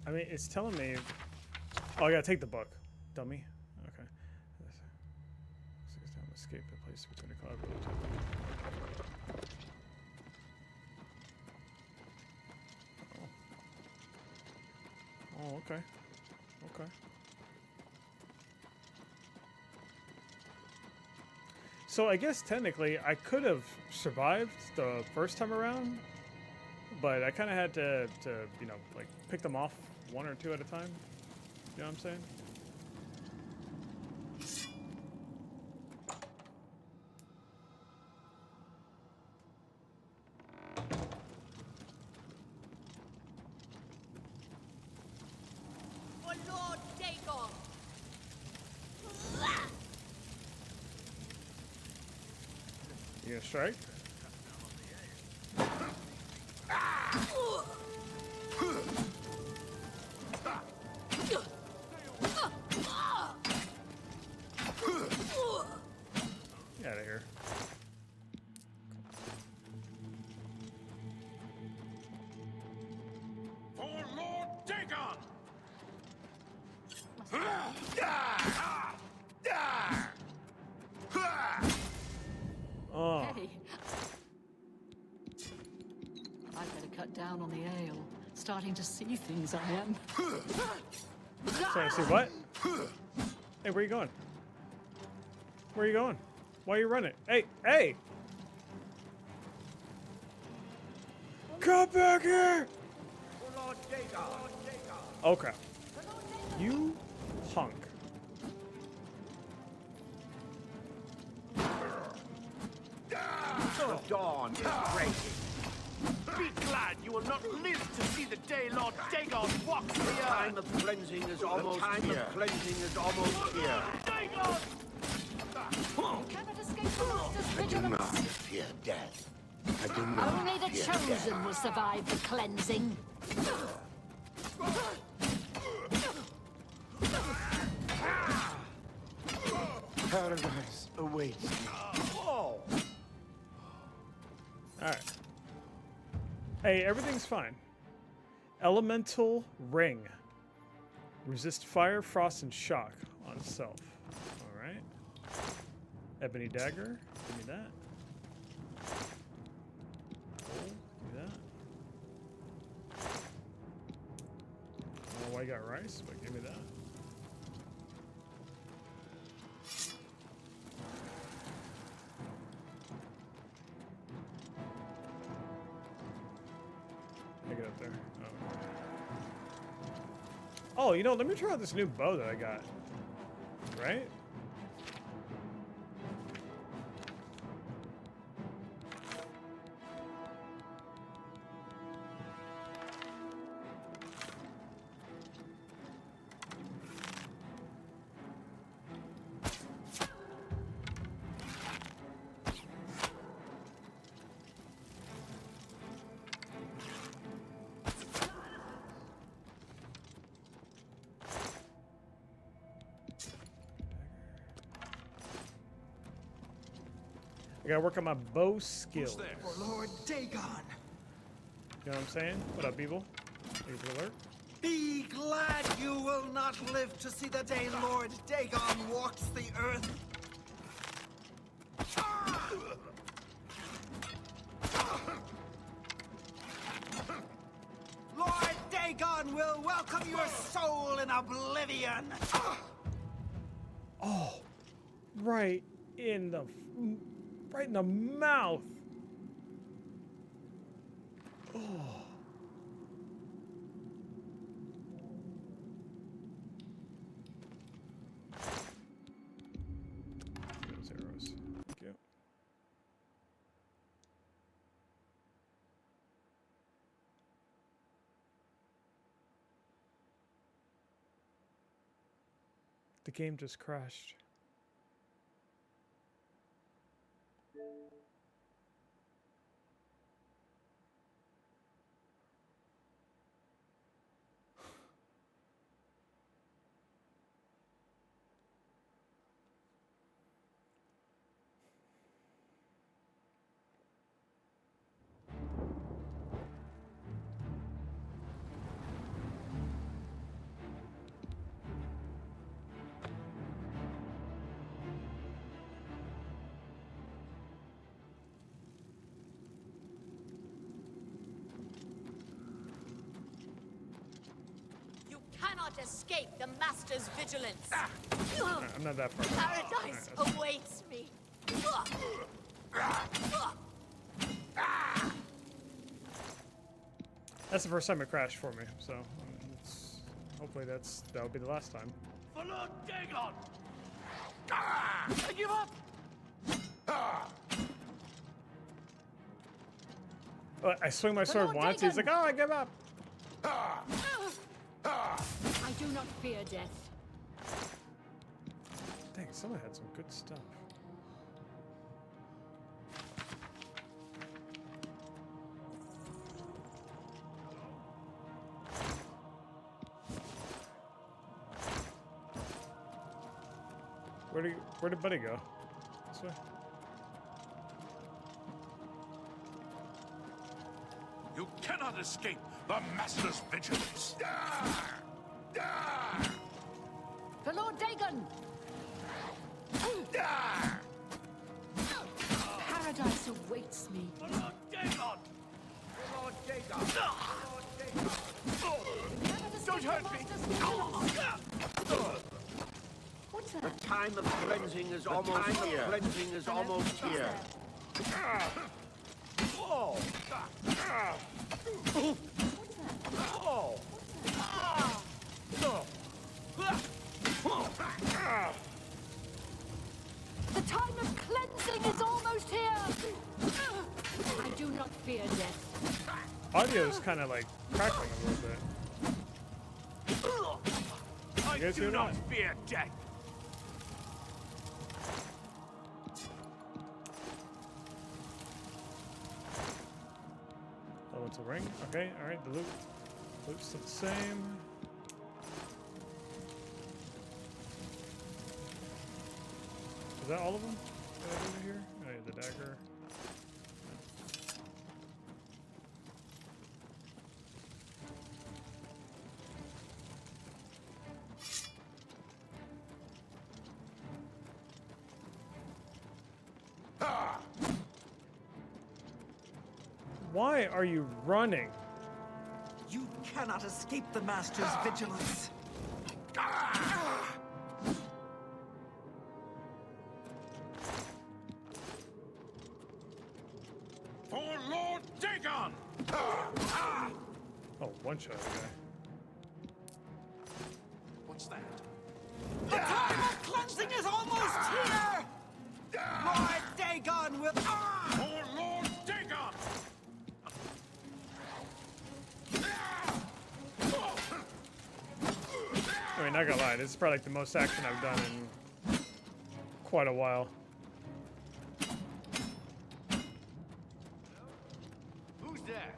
I mean, it's telling me... Oh, I gotta take the book. Dummy. Okay. Escape the place between the cloud. Oh, okay. Okay. So I guess technically I could have survived the first time around, but I kind of had to, you know, like pick them off one or two at a time. You know what I'm saying? For Lord Dagon! You gonna strike? Get out of here. For Lord Dagon! Oh. Hey. I'd better cut down on the ale. Starting to see things, I am. Sorry, see what? Hey, where you going? Where are you going? Why are you running? Hey, hey! Come back here! Okay. You punk. The dawn is breaking. Be glad you will not live to see the day Lord Dagon walks the The earth. time of cleansing is almost here. Cleansing is almost here. Dagon! You cannot escape the master's I do vigilance. not fear death. I do not Only the fear chosen death. will survive the cleansing. Paradise awaits me. Alright. Hey, everything's fine. Elemental Ring. Resist fire, frost, and shock on self. Alright. Ebony Dagger. Give me that. Give me that. I don't know why I got rice, but give me that. I get up there. Oh, you know, let me try out this new bow that I got. Right? I gotta work on my bow skills. For Lord Dagon. You know what I'm saying? What up, Beeble? Beeble alert. Be glad you will not live to see the day Lord Dagon walks the earth. Lord Dagon will welcome your soul in oblivion. Oh, right in the mouth. Oh. Those arrows. Thank you. The game just crashed. cannot escape the Master's vigilance. I'm not that far. Paradise awaits me. That's the first time it crashed for me, so hopefully that'll be the last time. For Lord Dagon! I give up! Well, I swing my sword once, he's like, oh, I give up! I do not fear death. Dang, someone had some good stuff. Where did Buddy go? This way? You cannot escape the Master's vigilance. For Lord Dagon! Paradise awaits me. For Lord Dagon! For Lord Dagon! Don't hurt me! What's that? The time of cleansing is almost here. Cleansing is almost here. Whoa! The time of cleansing is almost here! I do not fear death. Audio is kind of like crackling a little bit. I do not fear death. Oh, it's a ring? Okay, alright, the loot. Loot's still the same. Is that all of them? Over here? Oh yeah, the dagger. Why are you running? You cannot escape the Master's vigilance. For Lord Dagon! Oh, one shot guy. What's that? The time of cleansing is almost here! Lord Dagon will... For Lord Dagon! I mean, not gonna lie, this is probably like the most action I've done in quite a while. Who's there?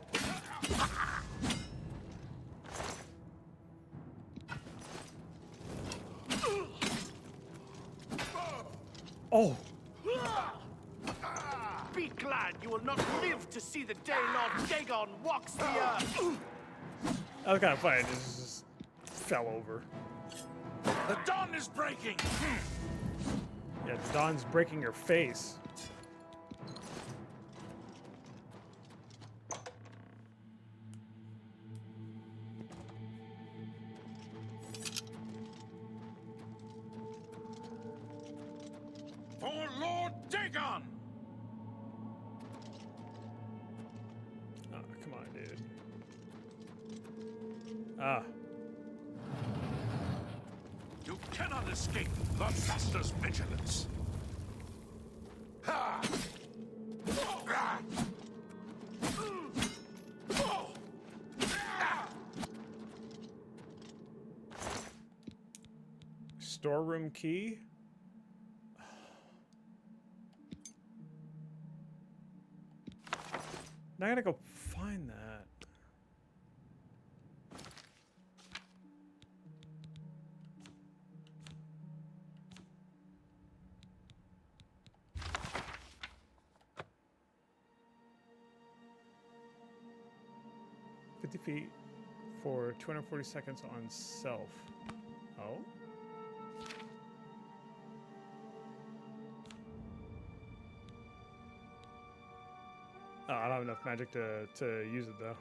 Oh! Be glad you will not live to see the day Lord Dagon walks the earth. That was kind of funny. It just fell over. The dawn is breaking! Yeah, the dawn's breaking your face. For Lord Dagon! Oh, come on, dude. Ah. You cannot escape the Master's vigilance. Storeroom key? Now I gotta go find that. Feet for 240 seconds on self. Oh? Oh, I don't have enough magic to use it though.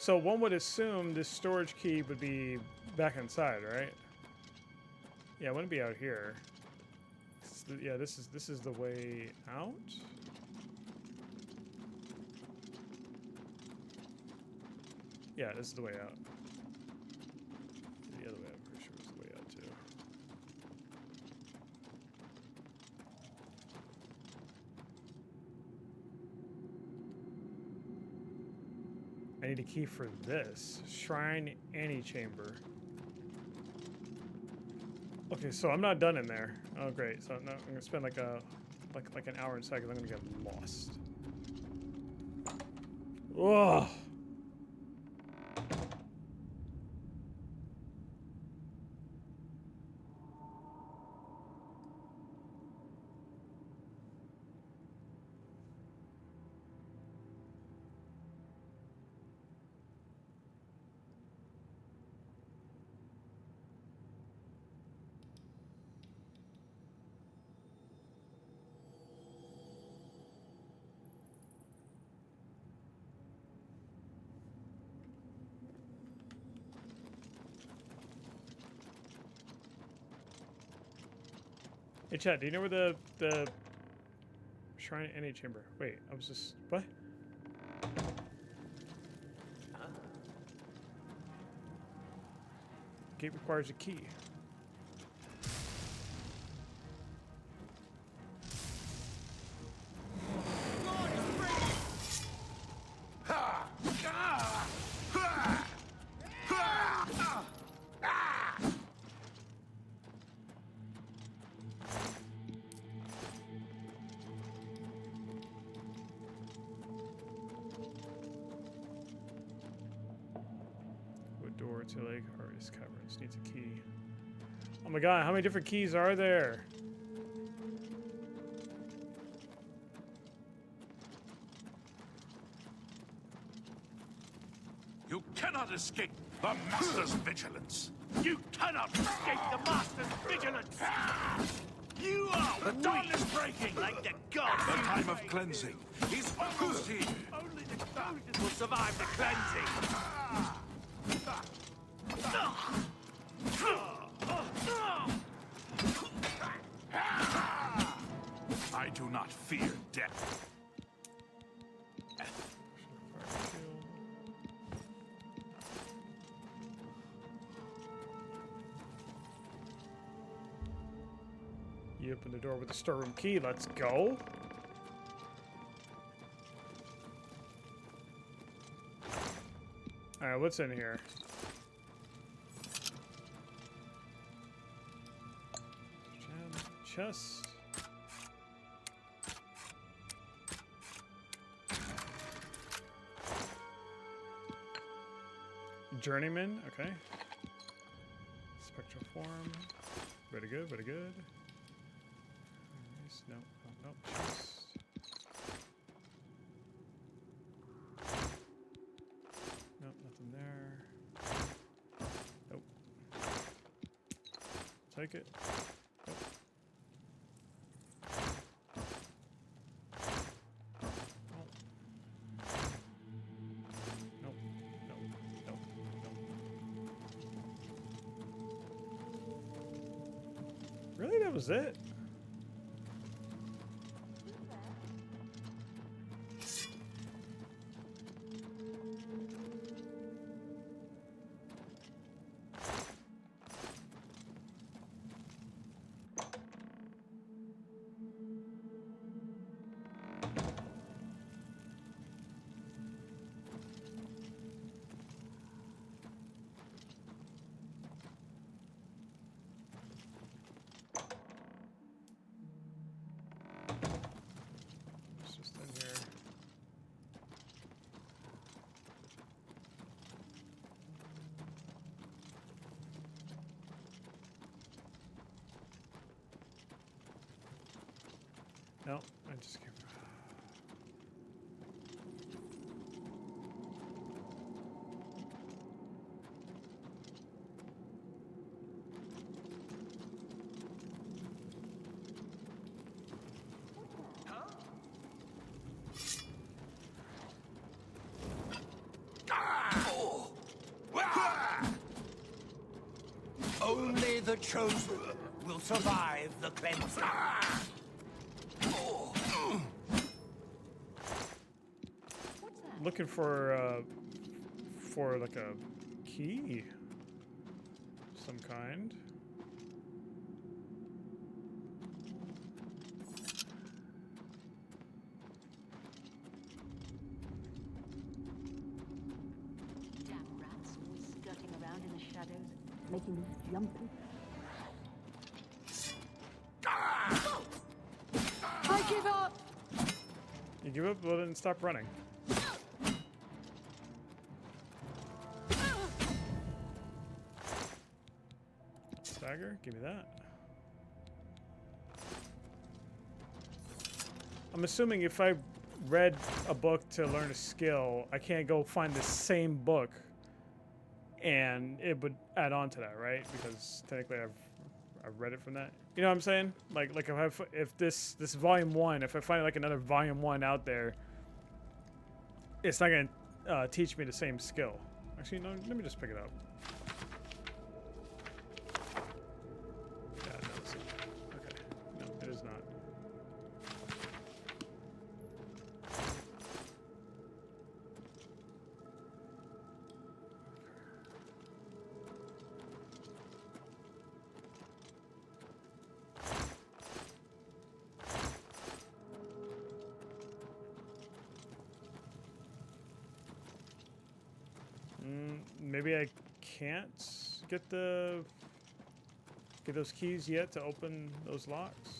So one would assume this storage key would be back inside, right? Yeah, it wouldn't be out here. Yeah, this is the way out. Yeah, this is the way out. The other way, I'm pretty sure is the way out too. I need a key for this. Shrine Antechamber. Okay, so I'm not done in there. Oh great. So no, I'm gonna spend like an hour inside because I'm gonna get lost. Ugh. Hey chat, do you know where the Shrine Antechamber? Wait, I was just what? Gate requires a key. Door to Lake Harvest Caverns needs a key. Oh my god, how many different keys are there? You cannot escape the Master's vigilance. You cannot escape the Master's vigilance! You are The dawn is breaking! like the gods! The time of cleansing is almost here. Only the chosen will survive the cleansing! I do not fear death. You open the door with the storeroom key. Let's go. All right, what's in here? Chest. Journeyman, okay. Spectral form. Very good, very good. No, no, no. Chest. Nope, nothing there. Nope. Take it. Nope. Really? That was it? No, I just can't. the chosen will survive the cleansing. Looking for like a key, some kind. Damn rats always skirting around in the shadows, making me jumpy. I give up! You give up? Well, then stop running. Dagger? Give me that. I'm assuming if I read a book to learn a skill, I can't go find the same book and it would add on to that, right? Because technically I've read it from that. You know what I'm saying? Like if this volume 1, if I find like another volume 1 out there, it's not gonna teach me the same skill. Actually, no. Let me just pick it up. Yeah, no, it's not. Okay, no, it is not. Maybe I can't get those keys yet to open those locks.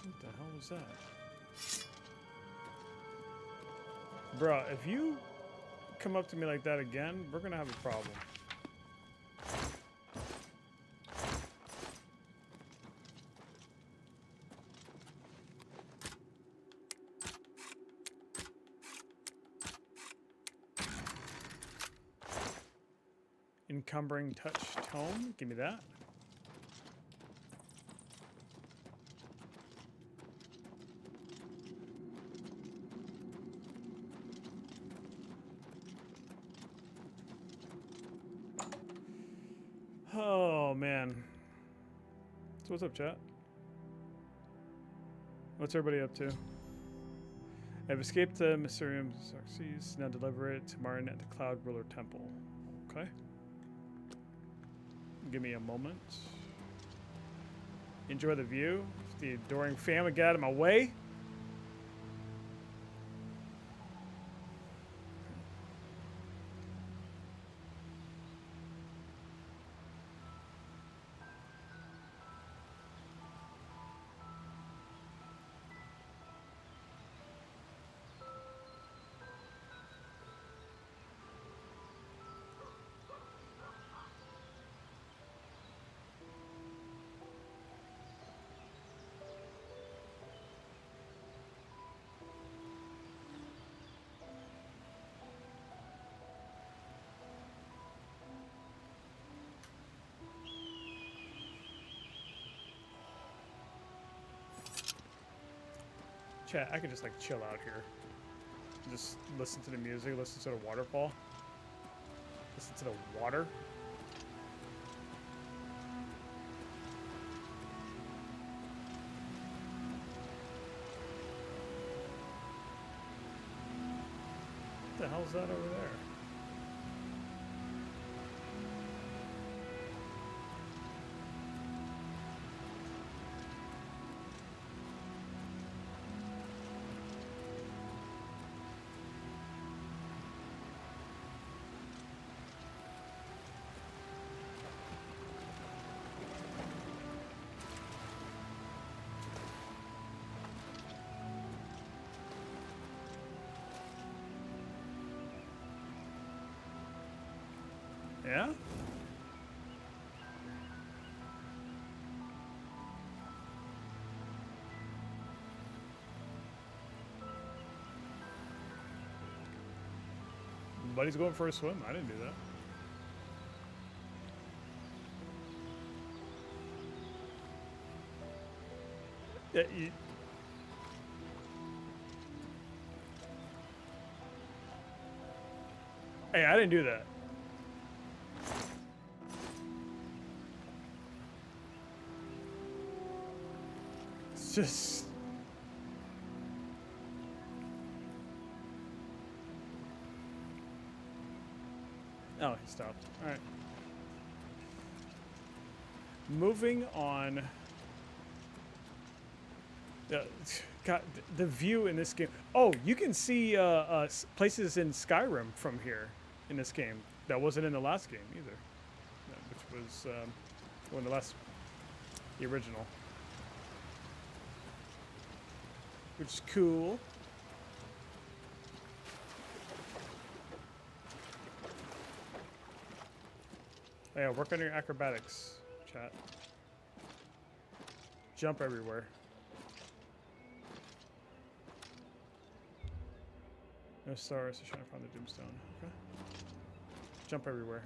What the hell was that? Bruh, if you come up to me like that again, we're gonna have a problem. Encumbering touch tome, give me that. Oh, man. So what's up, chat? What's everybody up to? I've escaped the Mysterium Xerxes. Now deliver it to Martin at the Cloud Ruler Temple. Okay. Give me a moment. Enjoy the view. If the adoring family get out of my way. Chat, I could just like chill out here. Just listen to the music, listen to the waterfall. Listen to the water. What the hell's that over there? Yeah? buddy's going for a swim. I didn't do that. Yeah, hey, I didn't do that. It's just... Oh, he stopped. All right. Moving on. God, the view in this game. Oh, you can see places in Skyrim from here in this game. That wasn't in the last game either. Which was one of the original. Which is cool. Yeah, work on your acrobatics, chat. Jump everywhere. No stars to shine upon the Doomstone. Okay. Jump everywhere.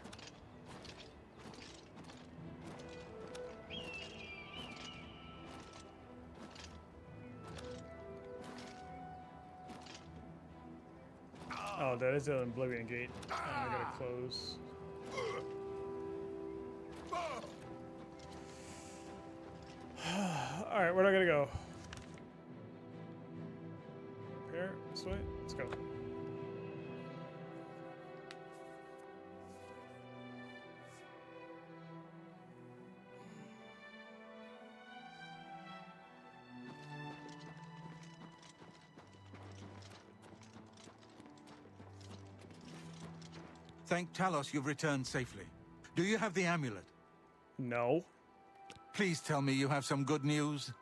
Oh, that is an Oblivion gate. I gotta close. Alright, where do I gotta go? Here? This way? Let's go. Thank Talos you've returned safely. Do you have the amulet? No. Please tell me you have some good news.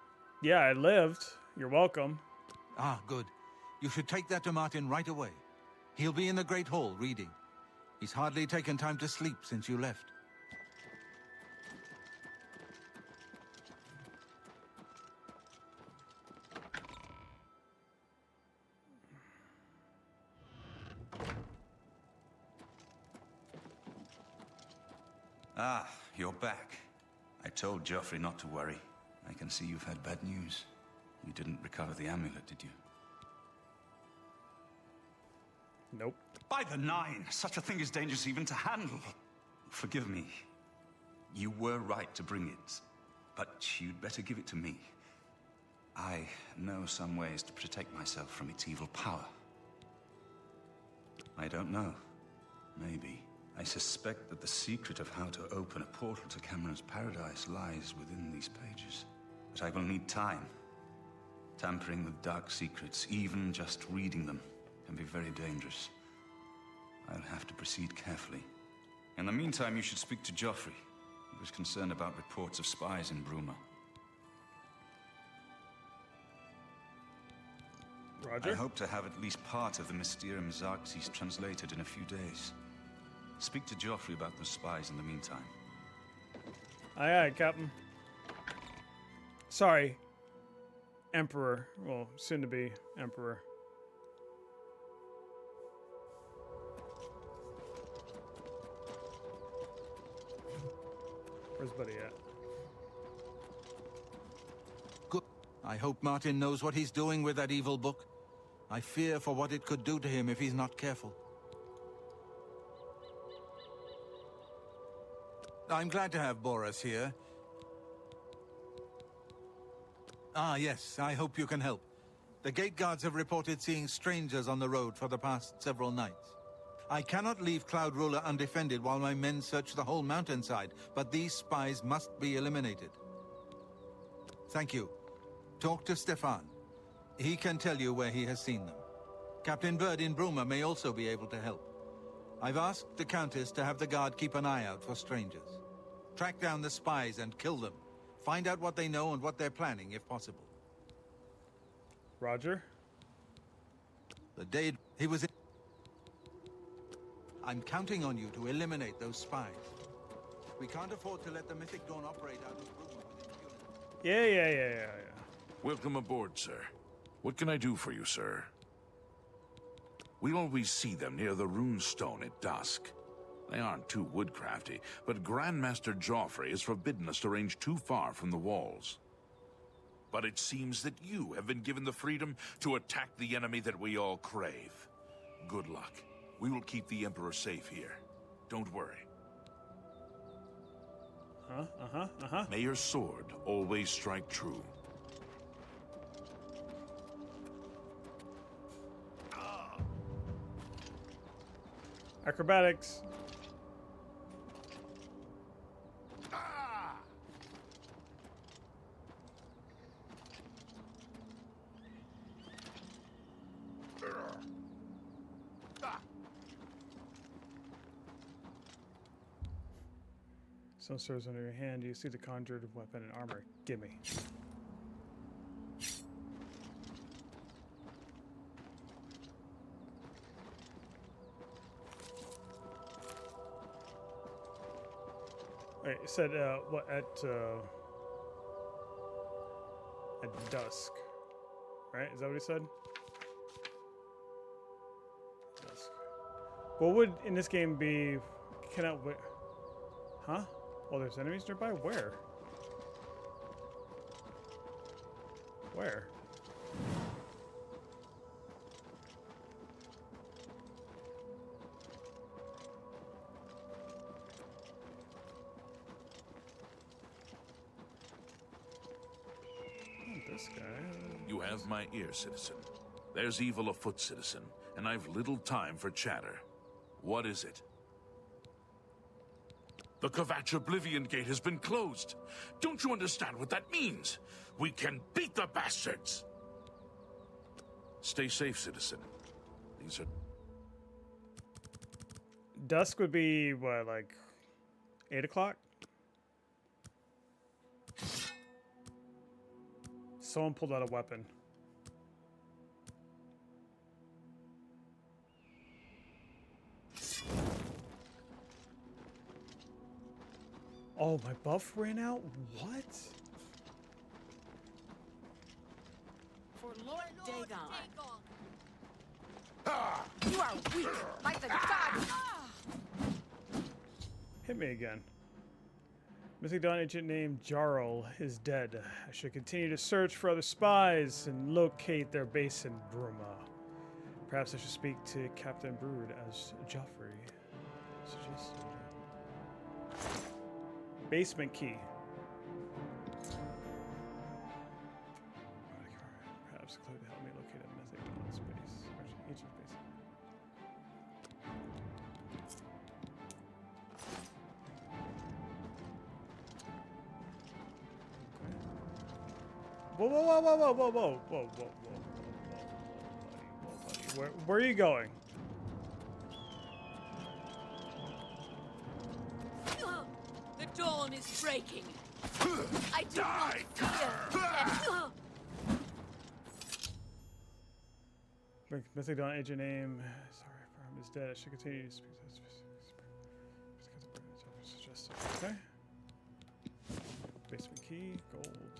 Yeah, I lived. You're welcome. Ah, good. You should take that to Martin right away. He'll be in the Great Hall reading. He's hardly taken time to sleep since you left. Ah, you're back. I told Joffrey not to worry. I can see you've had bad news. You didn't recover the amulet, did you? Nope. By the Nine! Such a thing is dangerous even to handle. Forgive me. You were right to bring it, but you'd better give it to me. I know some ways to protect myself from its evil power. I don't know. Maybe. I suspect that the secret of how to open a portal to Cameron's paradise lies within these pages. But I will need time. Tampering with dark secrets, even just reading them, can be very dangerous. I'll have to proceed carefully. In the meantime, you should speak to Joffrey. He was concerned about reports of spies in Bruma. Roger. I hope to have at least part of the Mysterium Xarxes translated in a few days. Speak to Joffrey about those spies in the meantime. Aye, aye, Captain. Sorry. Emperor. Well, soon to be Emperor. Where's Buddy at? Good. I hope Martin knows what he's doing with that evil book. I fear for what it could do to him if he's not careful. I'm glad to have Boris here. Ah, yes, I hope you can help. The gate guards have reported seeing strangers on the road for the past several nights. I cannot leave Cloud Ruler undefended while my men search the whole mountainside, but these spies must be eliminated. Thank you. Talk to Stefan. He can tell you where he has seen them. Captain Bird in Bruma may also be able to help. I've asked the Countess to have the guard keep an eye out for strangers. Track down the spies and kill them. Find out what they know and what they're planning, if possible. Roger. The day he was in... I'm counting on you to eliminate those spies. We can't afford to let the Mythic Dawn operate out of Bruma with impunity. Yeah. Welcome aboard, sir. What can I do for you, sir? We always see them near the runestone at dusk. They aren't too woodcrafty, but Grandmaster Joffrey has forbidden us to range too far from the walls. But it seems that you have been given the freedom to attack the enemy that we all crave. Good luck. We will keep the Emperor safe here. Don't worry. May your sword always strike true. Acrobatics. Some swords under your hand. You see the conjured weapon and armor. Gimme. Wait, it said what at dusk, right? Is that what he said? Dusk. What would in this game be? Cannot wait. Huh? Oh, there's enemies nearby? Where? Where? This guy. You have my ear, citizen. There's evil afoot, citizen, and I've little time for chatter. What is it? The Kvatch Oblivion Gate has been closed. Don't you understand what that means? We can beat the bastards! Stay safe, citizen. These are... Dusk would be, what, like 8 o'clock? Someone pulled out a weapon. Oh, my buff ran out? What? For Lord Dagon. You are weak, like the gods. Hit me again. Mythic Dawn agent named Jarl is dead. I should continue to search for other spies and locate their base in Bruma. Perhaps I should speak to Captain Brood as Joffrey suggested. Basement key. Perhaps clue to help me locate a Mythic Dawn space. Agent base. Whoa, whoa, whoa, whoa, whoa, whoa, whoa, whoa, whoa, whoa, buddy. Where are you going? The dawn is breaking. I do not fear death. Mythic Dawn agent name. Sorry, Farm is dead. I should continue to speak to this. Okay. Basement key, gold.